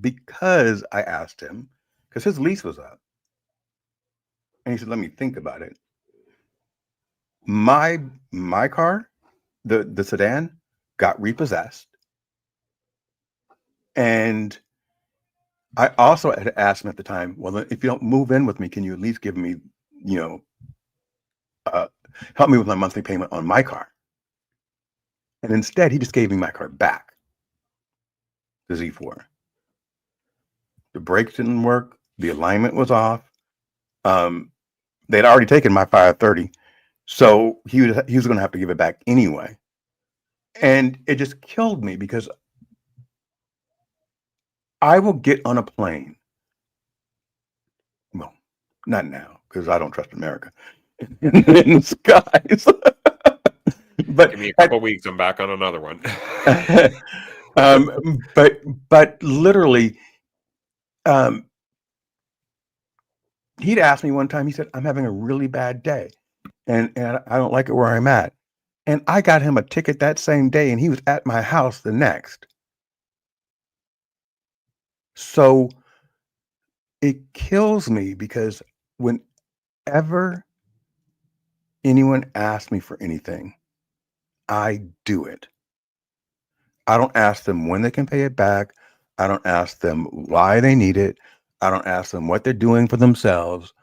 I asked him, because his lease was up, and he said, let me think about it. My car, the sedan, got repossessed. And I also had asked him at the time, well, if you don't move in with me, can you at least give me, help me with my monthly payment on my car? And instead, he just gave me my car back, the Z4. The brakes didn't work. The alignment was off. They'd already taken my 530, so he was going to have to give it back anyway. And it just killed me, because I will get on a plane. Well, not now, because I don't trust America in the skies. But Give me a couple weeks, I'm back on another one. but literally, he'd asked me one time, he said, I'm having a really bad day and I don't like it where I'm at. And I got him a ticket that same day and he was at my house the next. So it kills me because whenever anyone asks me for anything, I do it. I don't ask them when they can pay it back. I don't ask them why they need it. I don't ask them what they're doing for themselves,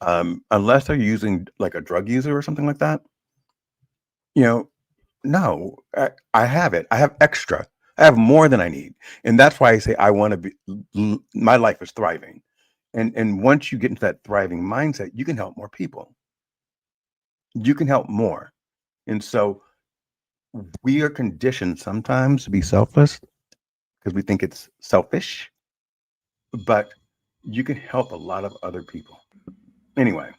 unless they're using like a drug user or something like that. You know, no, I have it. I have extra. I have more than I need, and that's why I say I want to be. My life is thriving, and once you get into that thriving mindset, you can help more people. You can help more, and so we are conditioned sometimes to be selfless because we think it's selfish, but you can help a lot of other people. Anyway,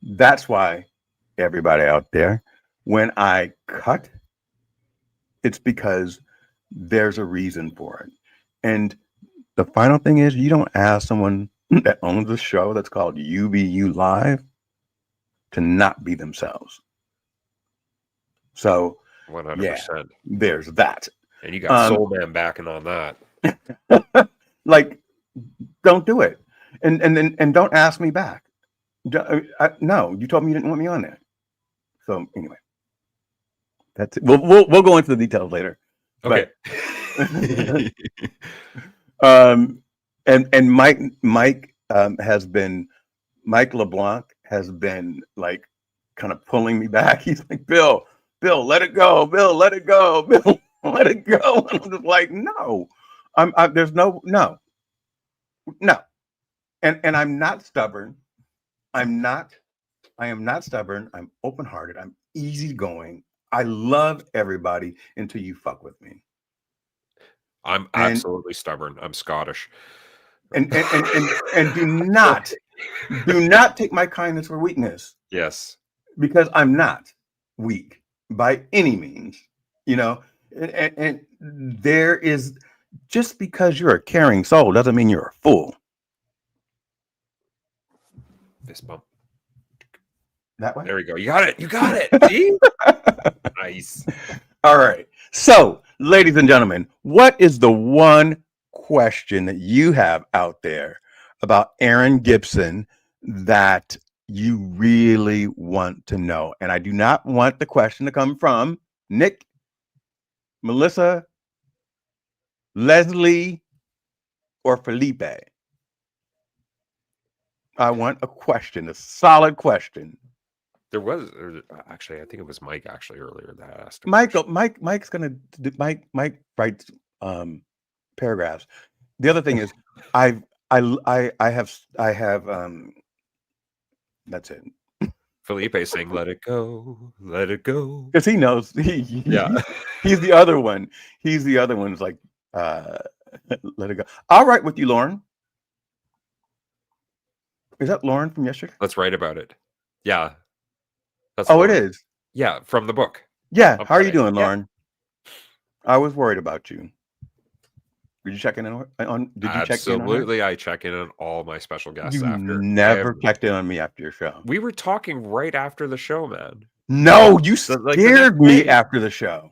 that's why everybody out there, when I cut, it's because there's a reason for it. And the final thing is you don't ask someone that owns the show that's called UBU Live to not be themselves. So 100%. yeah, there's that. And you got Soul Man backing on that. Like, don't do it, and don't ask me back. No, you told me you didn't want me on there. So anyway, that's it. We'll go into the details later. Okay. And Mike has been, Mike LeBlanc has been like kind of pulling me back. He's like, Bill, let it go. Bill, let it go. Bill, let it go. And I'm just like, no, there's no. And I'm not stubborn. I am not stubborn. I'm open-hearted. I'm easygoing. I love everybody until you fuck with me. I'm absolutely stubborn. I'm Scottish. And do not take my kindness for weakness. Yes. Because I'm not weak by any means, you know. And there is, just because you're a caring soul doesn't mean you're a fool. Fist bump. That way. There we go. You got it. See? Nice. All right. So, ladies and gentlemen, what is the one question that you have out there about Aaron Gibson that you really want to know? And I do not want the question to come from Nick, Melissa, Leslie, or Felipe. I want a question, a solid question. There was actually, I think it was Mike actually earlier that asked. Mike's gonna Mike writes paragraphs. The other thing is I have that's it. Felipe saying let it go. Because he knows he's the other one. He's the other one who's like let it go. I'll write with you, Lauren. Is that Lauren from yesterday? Let's write about it. Yeah. That's Lauren. Lauren. It is. Yeah, from the book. Yeah. How are you doing, Lauren? I was worried about you. Did you check in on? Did you check in on? Absolutely, I check in on all my special guests. You after. never checked in on me after your show. We were talking right after the show, man. No, you scared me after the show.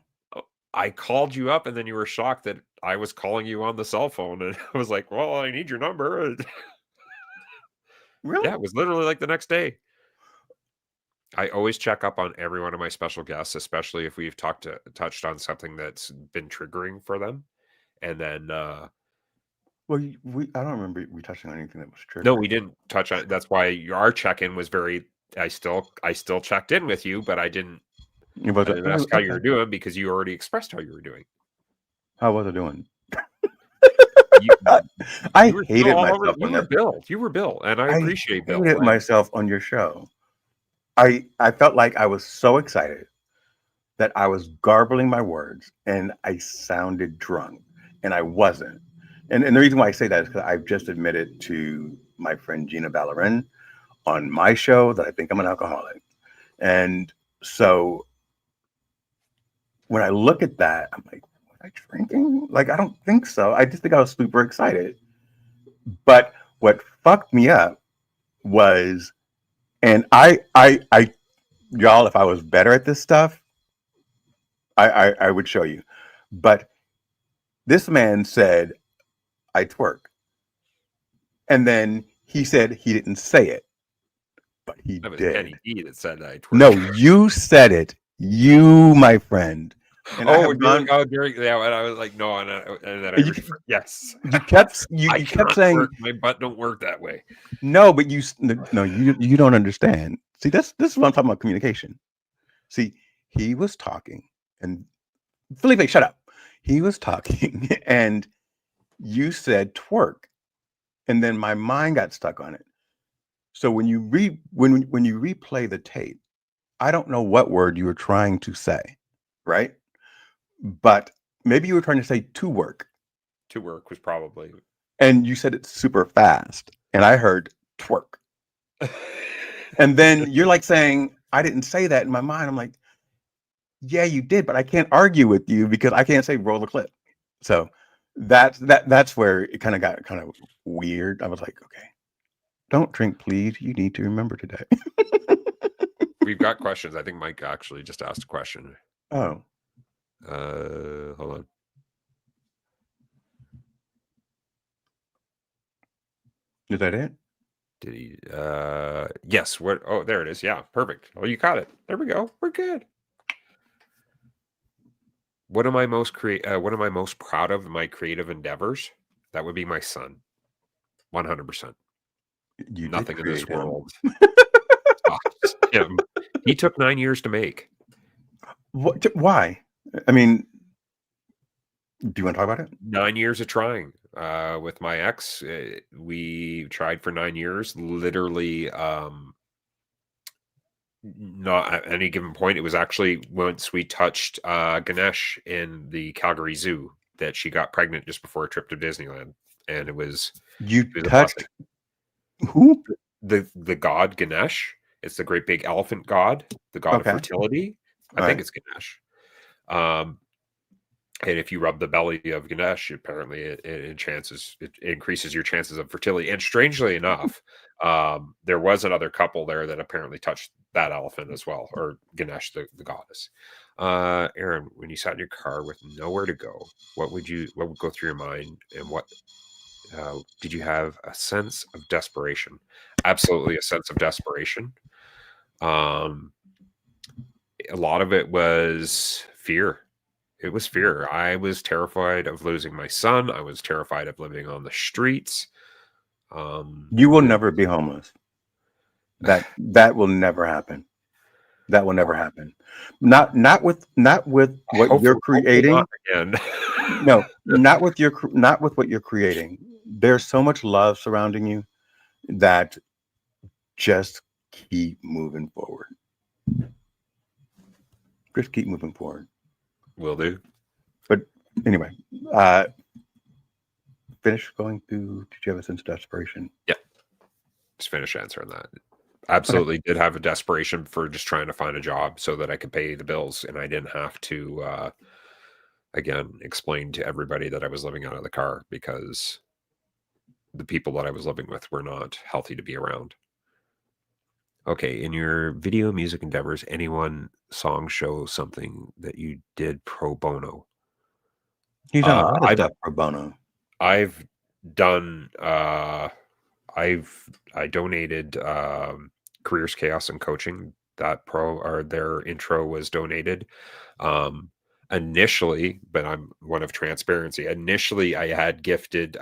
I called you up, and then you were shocked that I was calling you on the cell phone, and I was like, "Well, I need your number." Really? Yeah, it was literally like the next day. I always check up on every one of my special guests, especially if we've touched on something that's been triggering for them. And then, well, I don't remember we touching on anything that was triggering. No, we didn't touch on. That's why our check-in was very. I still checked in with you, but I didn't ask how you were doing because you already expressed how you were doing. How was I doing? You I hated myself. You were Bill, and I appreciate Bill. I hated myself on your show. I felt like I was so excited that I was garbling my words and I sounded drunk, and I wasn't. And the reason why I say that is because I've just admitted to my friend Gina Ballerin on my show that I think I'm an alcoholic. And so when I look at that, I'm like, was I drinking? Like, I don't think so. I just think I was super excited. But what fucked me up was, and y'all, if I was better at this stuff, I would show you. But this man said, I twerk. And then he said he didn't say it, but he That was did. Kenny D that said I twerk. No, you said it. You, my friend. And I have gone, yeah, and I was like, no, and then I You- yes. you kept I you kept cannot saying twerk. My butt don't work that way. no, but you don't understand. See, this is what I'm talking about, communication. See, he was talking, and Felipe, shut up. He was talking, and you said twerk, and then my mind got stuck on it. So when you when you replay the tape, I don't know what word you were trying to say, right? But maybe you were trying to say to work, To work was probably. and you said it super fast, and I heard twerk. And then you're like saying, I didn't say that in my mind. I'm like, yeah, you did, but I can't argue with you because I can't say roll the clip. So that's where it kind of got kind of weird. I was like, okay, don't drink, please. You need to remember today. We've got questions. I think Mike actually just asked a question. Oh, Hold on. is that it? Did he? Yes. What? Oh, there it is. Yeah, perfect. Oh, you caught it. There we go. We're good. What am I most What am I most proud of in my creative endeavors? That would be my son. 100%. You did Nothing in this create him. world. tops him. He took 9 years to make. What? Why? I mean, do you want to talk about it? 9 years of trying. With my ex, we tried for 9 years. Literally, not at any given point. It was actually once we touched Ganesh in the Calgary Zoo that she got pregnant just before a trip to Disneyland, and it was You it was a touched blessing. who? The god Ganesh. It's the great big elephant god, the god Okay. of fertility. I All think right. it's Ganesh. And if you rub the belly of Ganesh, apparently it increases your chances of fertility. And strangely enough, there was another couple there that apparently touched that elephant as well, or Ganesh, the goddess. Aaron, when you sat in your car with nowhere to go, what would go through your mind, and what did you have a sense of desperation? Absolutely a sense of desperation. A lot of it was fear. It was fear. I was terrified of losing my son. I was terrified of living on the streets. You will never be homeless. That will never happen. That will never happen. Not with what you're creating. Not again. No, not with what you're creating. There's so much love surrounding you that just keep moving forward. Just keep moving forward. Will do. But anyway, finish going through. Did you have a sense of desperation? Yeah. Just finish answering that. Absolutely did have a desperation for just trying to find a job so that I could pay the bills and I didn't have to again explain to everybody that I was living out of the car, because the people that I was living with were not healthy to be around. Okay, in your video music endeavors, anyone song show something that you did pro bono? He's done a lot of I've- stuff pro bono. I've done I donated Careers, Chaos, and Coaching. That their intro was donated. Initially, but I'm one of transparency. Initially, I had gifted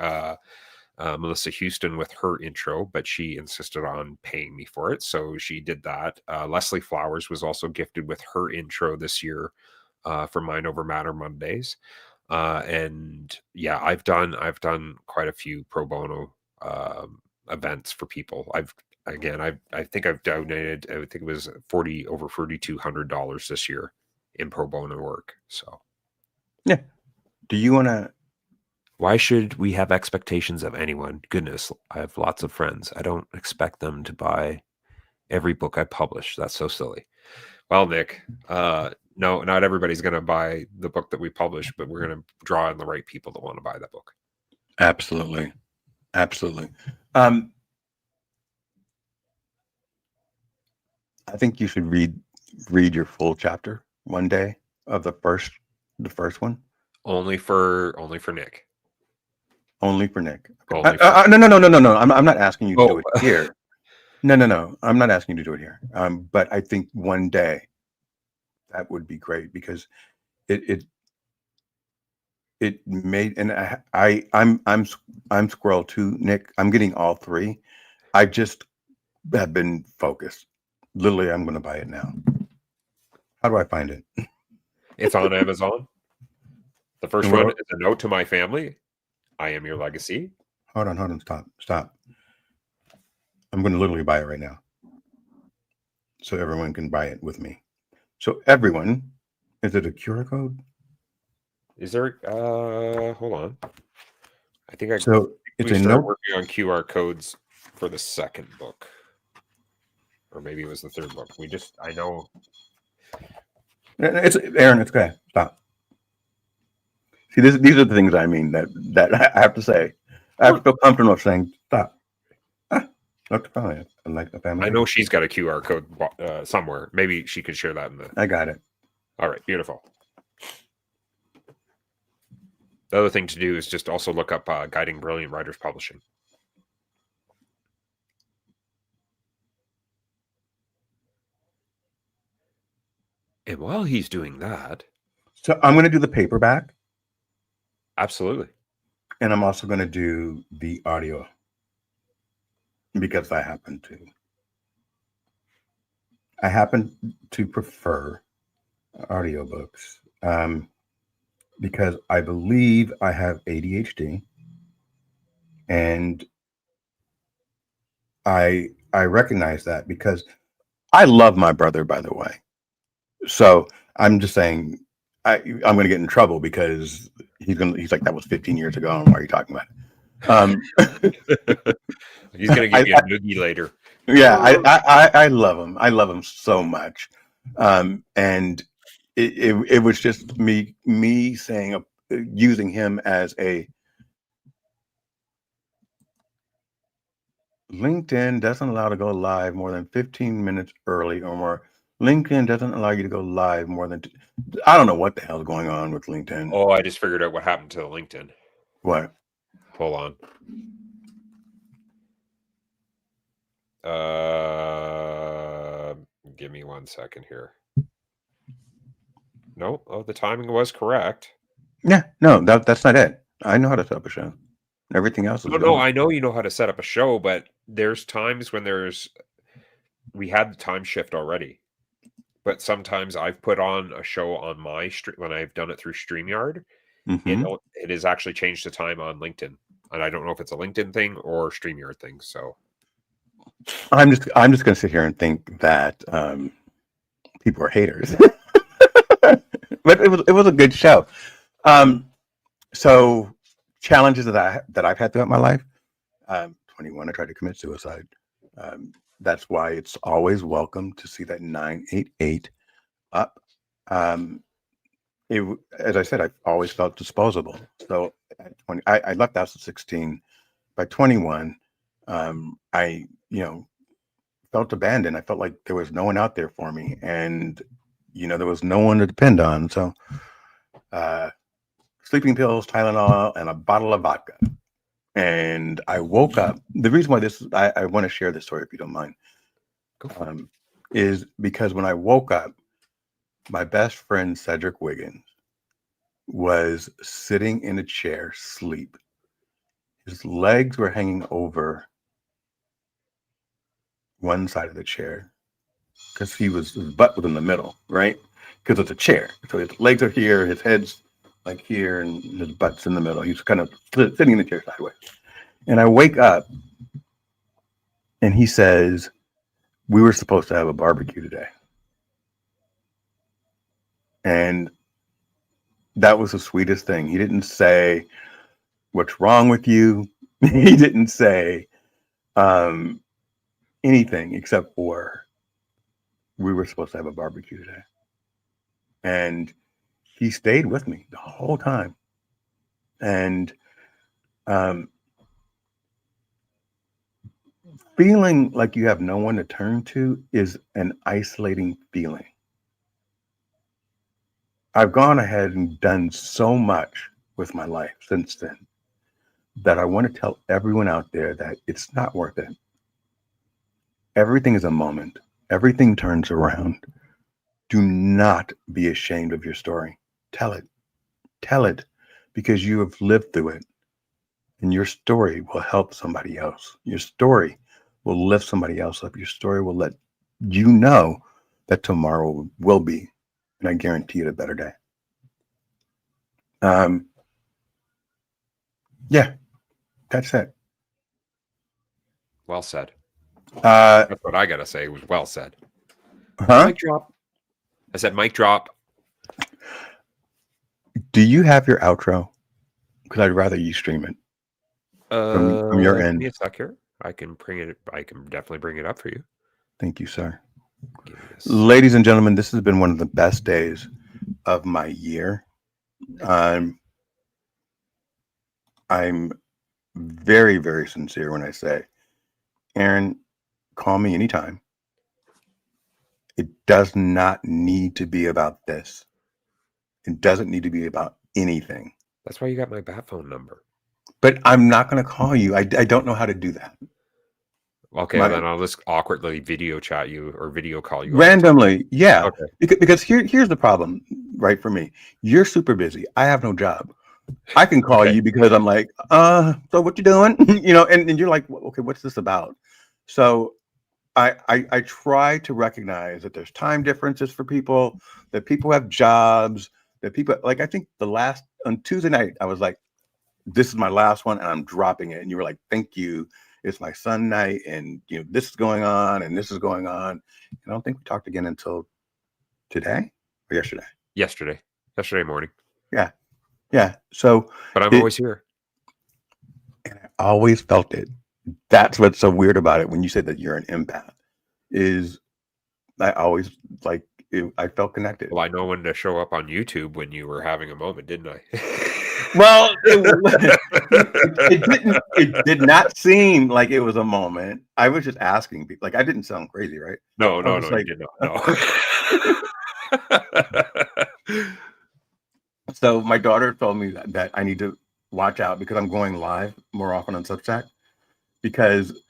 Melissa Houston with her intro, but she insisted on paying me for it, so she did that. Leslie Flowers was also gifted with her intro this year for Mind Over Matter Mondays. And yeah, I've done quite a few pro bono events for people. I think I've donated, I think it was over $4,200 this year in pro bono work. So Yeah. Do you want to? why should we have expectations of anyone? Goodness, I have lots of friends. I don't expect them to buy every book I publish. That's so silly. Well, Nick, no, not everybody's going to buy the book that we publish, but we're going to draw in the right people that want to buy that book. Absolutely. Absolutely. I think you should read your full chapter one day of the first one. Only for Nick. Only for Nick. Only No. I'm not asking you to do Oh. it here. No. I'm not asking you to do it here. But I think one day that would be great because it made, and I'm squirrel too, Nick. I'm getting all three. I just have been focused. Literally, I'm going to buy it now. How do I find it? It's on Amazon. The first And what one else? is a note to my family. I am your legacy. Hold on. Stop. I'm going to literally buy it right now. So everyone can buy it with me. So everyone, is it a QR code? Is there? Hold on. I think So it's we a started note. working on QR codes for the second book, or maybe it was the third book. I know. It's Aaron. It's okay. Stop. See, these are the things I mean that I have to say. I have to feel comfortable saying stop. Look, fine. I like the family. I know she's got a QR code somewhere. Maybe she could share that in the. I got it. All right, beautiful. The other thing to do is just also look up Guiding Brilliant Writers Publishing. And while he's doing that, So I'm going to do the paperback, absolutely. and I'm also going to do the audio because I happen to prefer audiobooks because I believe I have ADHD, and I recognize that because I love my brother, by the way. So I'm just saying I'm going to get in trouble because he's like, that was 15 years ago, and why are you talking about it? He's going to give you a noogie later. Yeah, I love him. I love him so much. And it was just me saying, using him as a LinkedIn doesn't allow to go live more than 15 minutes early or more. LinkedIn doesn't allow you to go live more than I don't know what the hell's going on with LinkedIn. Oh, I just figured out what happened to LinkedIn. What? Hold on. Give me 1 second here. No, the timing was correct. Yeah, no, that's not it. I know how to set up a show. Everything else is No, I know you know how to set up a show, but there's times when we had the time shift already. But sometimes I've put on a show on my stream when I've done it through StreamYard. It has actually changed the time on LinkedIn, and I don't know if it's a LinkedIn thing or StreamYard thing. So I'm just going to sit here and think that people are haters, but it was a good show. So challenges that I've had throughout my life. 21, I tried to commit suicide. That's why it's always welcome to see that 988 up. As I said, I've always felt disposable. So at 20, I left the house at 16. By 21, I felt abandoned. I felt like there was no one out there for me, and there was no one to depend on. So sleeping pills, Tylenol, and a bottle of vodka. And I woke up. The reason why I want to share this story, if you don't mind, is because when I woke up, my best friend Cedric Wiggins was sitting in a chair, asleep. His legs were hanging over one side of the chair because his butt was in the middle, right? Because it's a chair. So his legs are here, his head's like here, and his butt's in the middle. He's kind of sitting in the chair sideways. And I wake up and he says, "We were supposed to have a barbecue today." And that was the sweetest thing. He didn't say, "What's wrong with you?" He didn't say anything except for, "We were supposed to have a barbecue today." And he stayed with me the whole time. And feeling like you have no one to turn to is an isolating feeling. I've gone ahead and done so much with my life since then that I want to tell everyone out there that it's not worth it. Everything is a moment. Everything turns around. Do not be ashamed of your story. Tell it. Tell it, because you have lived through it. And your story will help somebody else. Your story will lift somebody else up. Your story will let you know that tomorrow will be, and I guarantee it, a better day. Yeah, that's it. Well said. Uh, That's what I gotta say. It was well said. huh? Mic drop. I said mic drop. Do you have your outro? Because I'd rather you stream it from your Give end. me a sec here. I can bring it. I can definitely bring it up for you. Thank you, sir. Give me this. Ladies and gentlemen, this has been one of the best days of my year. I'm very, very sincere when I say, Aaron, call me anytime. It does not need to be about this. It doesn't need to be about anything. That's why you got my bat phone number. But I'm not going to call you. I don't know how to do that. Okay, then I'll just awkwardly video chat you or video call you randomly. Yeah. Okay. Because here's the problem, right? For me, you're super busy. I have no job. I can call you because I'm like, so what you doing? And you're like, okay, what's this about? So I try to recognize that there's time differences for people, that people have jobs, that people, like, I think on Tuesday night, I was like, this is my last one and I'm dropping it. And you were like, thank you. It's my son night. And, this is going on and this is going on. And I don't think we talked again until today or yesterday. Yesterday morning. Yeah. Yeah. So, but I'm always here. And I always felt it. That's what's so weird about it. When you said that you're an empath, is I always I felt connected. Well, I know when to show up on YouTube when you were having a moment, didn't I? Well, it did not seem like it was a moment. I was just asking people. Like, I didn't sound crazy, right? No, you did not. No. So my daughter told me that I need to watch out because I'm going live more often on Substack, because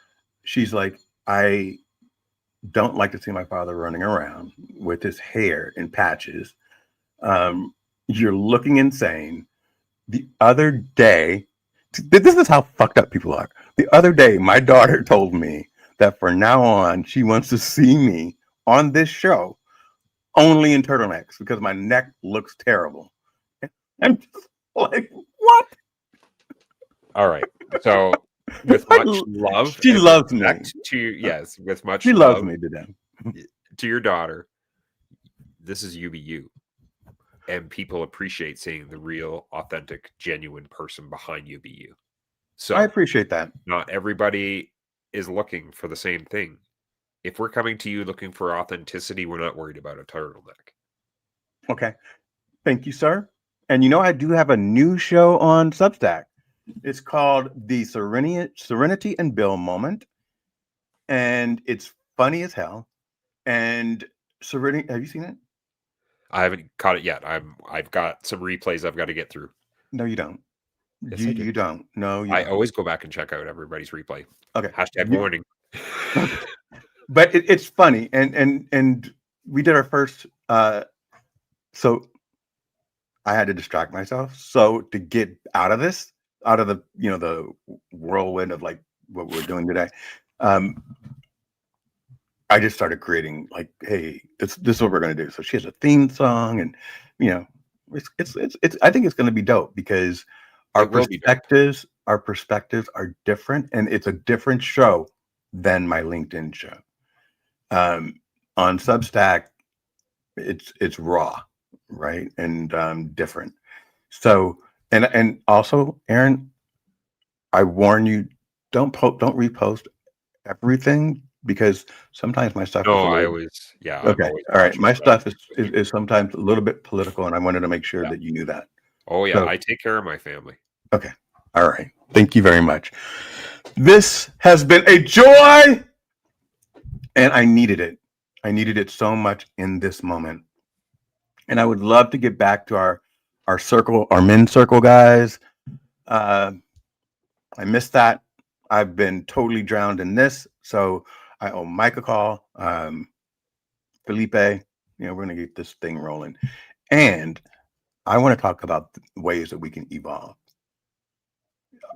she's like, I don't like to see my father running around with his hair in patches. You're looking insane. The other day, this is how fucked up people are. The other day, my daughter told me that from now on, she wants to see me on this show only in turtlenecks because my neck looks terrible. I'm just like, what? All right. So with much love, she loves me. With much she love loves me to death. To your daughter, this is you be you. And people appreciate seeing the real, authentic, genuine person behind you be you. So I appreciate that. Not everybody is looking for the same thing. If we're coming to you looking for authenticity, we're not worried about a turtleneck. Okay. Thank you, sir. And I do have a new show on Substack. It's called The Serenity and Bill Moment. And it's funny as hell. And Serenity, have you seen it? I haven't caught it yet. I've got some replays I've got to get through. No, you don't. Yes, you don't. No, I always go back and check out everybody's replay. Okay. Hashtag warning. But it's funny. And we did our first so I had to distract myself. So to get out of this, out of the the whirlwind of like what we're doing today, I just started creating like, hey, this is what we're gonna do. So she has a theme song, and it's I think it's gonna be dope because our perspectives are different, and it's a different show than my LinkedIn show. On Substack, it's raw, right, and different. So and also, Aaron, I warn you, don't repost everything, because sometimes my stuff okay, all right, my stuff is sometimes a little bit political, and I wanted to make sure that you knew that. Oh yeah, so, I take care of my family. Okay, all right. Thank you very much. This has been a joy, and I needed it. I needed it so much in this moment. And I would love to get back to our circle, our men's circle guys. I missed that. I've been totally drowned in this. So I owe Mike a call. Felipe, we're going to get this thing rolling. And I want to talk about ways that we can evolve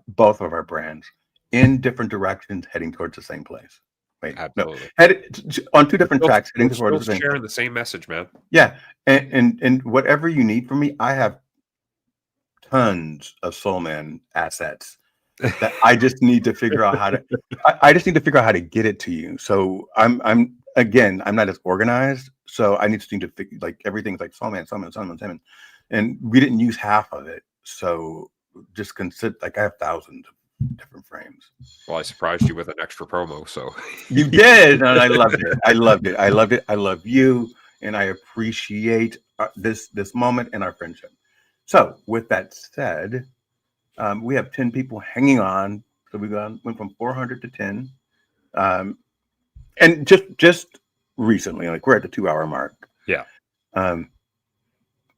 both of our brands in different directions, heading towards the same place. Wait, Absolutely. no, on two different tracks, heading towards the same. Sharing the same message, man. Yeah, and whatever you need from me, I have tons of Soul Man assets that I just need to figure out how to. I just need to figure out how to get it to you. So I'm not as organized, so I need to figure, like, everything's like Soul Man, and we didn't use half of it. So just consider, like, I have thousands of different frames. Well, I surprised you with an extra promo, so you did, and I loved it. I loved it. I loved it. I love you, and I appreciate this moment and our friendship. So, with that said, we have 10 people hanging on. So we went from 400 to 10, and just recently, like, we're at the 2-hour mark. Yeah.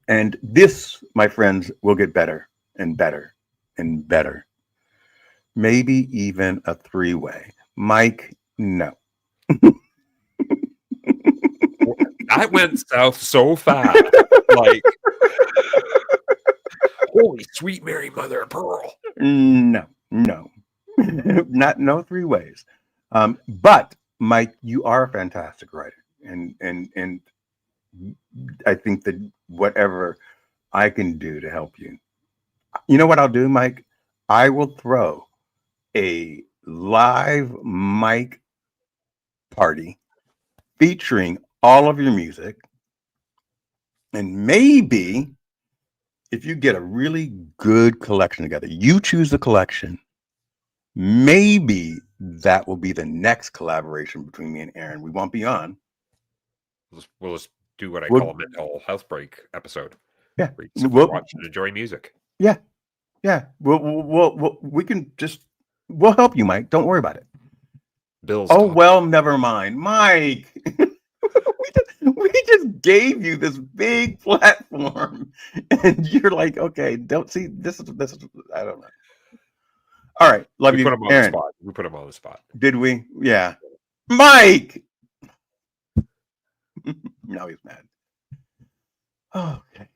And this, my friends, will get better and better and better. Maybe even a 3-way. Mike, no. That went south so fast. Like, holy sweet Mary, mother of pearl. No. No 3 ways. But Mike, you are a fantastic writer. And I think that whatever I can do to help you. You know what I'll do, Mike? I will throw a live mic party featuring all of your music, and maybe if you get a really good collection together, you choose the collection, maybe that will be the next collaboration between me and Aaron. We won't be We'll just do what I call a mental health break episode. Yeah, we'll watch and enjoy music. Yeah. We can we'll help you, Mike. Don't worry about it. Bill's. Oh, well, never mind, Mike. we just gave you this big platform, and you're like, okay, don't see this is I don't know. All right, love you, put him on Aaron. the spot. We put him on the spot. Did we? Yeah, Mike. Now he's mad. Okay.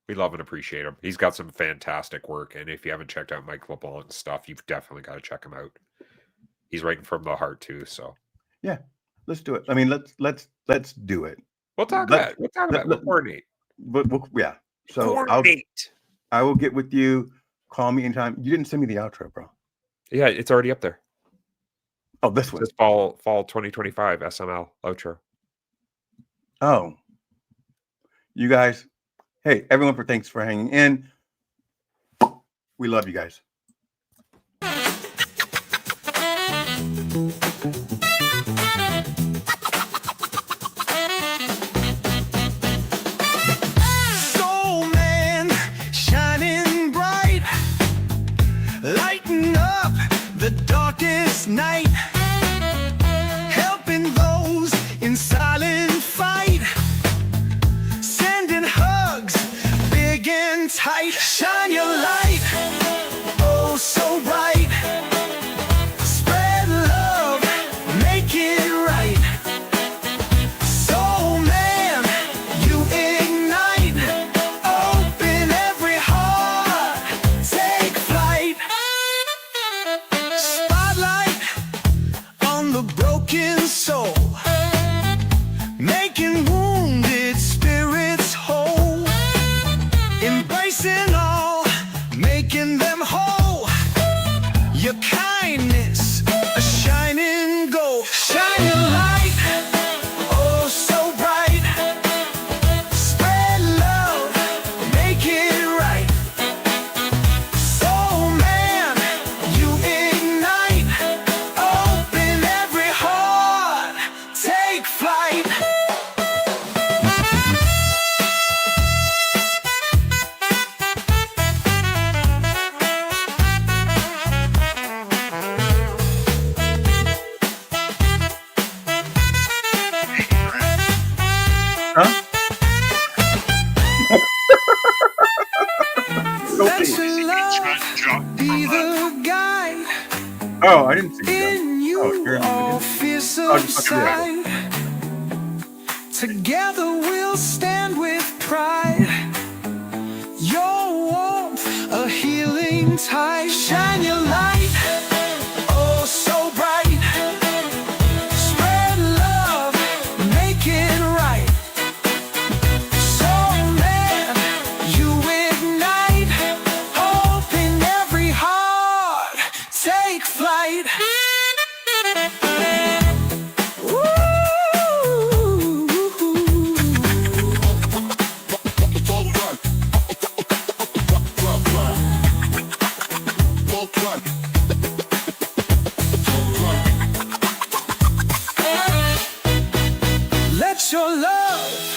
We love and appreciate him. He's got some fantastic work, and if you haven't checked out Mike LeBlanc's stuff, you've definitely got to check him out. He's writing from the heart too. So yeah, let's do it. I mean, let's do it. We'll talk about it. We'll coordinate. Yeah. So coordinate. I will get with you. Call me anytime. You didn't send me the outro, bro. Yeah, it's already up there. Oh, this one. It's fall 2025 SML outro. Oh, you guys. Hey, everyone, thanks for hanging in. We love you guys. Soul Man, shining bright, lighting up the darkest night, helping those in silent fight, sending hugs big and tight. Shine your light, oh so bright, spread love, make it right. Soul Man, you ignite, open every heart, take flight. Spotlight on the broken soul, making wounded spirits whole, embracing all, making them whole. Your kindness, a shining gold. Shine your light, oh so bright, spread love, make it right. Soul Man, you ignite, open every heart, take flight. Oh, I didn't see you. In you, Oh, you're in all the fear okay, subside. Together we'll stand with pride. Your warmth, a healing tide. Shine your light, oh so bright. Spread love, make it right. So man, you ignite hope in every heart. Take flight. Let your love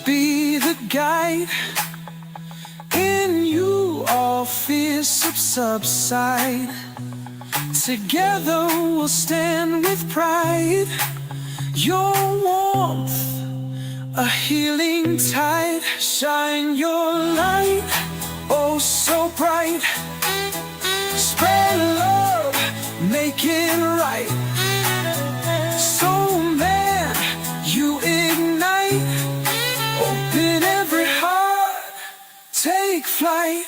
be the guide. In you all fears subside. Together we'll stand with pride. Your warmth, a healing tide. Shine your light, oh so bright. Spread love, make it right. So man, you ignite. Open every heart, take flight.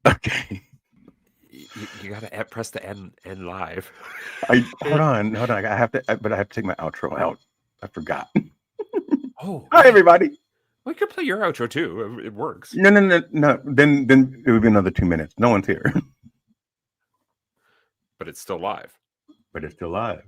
Okay. You gotta press the end live. Hold on. I have to, but I have to take my outro out. I forgot. Oh, Hi everybody. we could play your outro too. It works. No. Then it would be another 2 minutes. No one's here. But it's still live. But it's still live.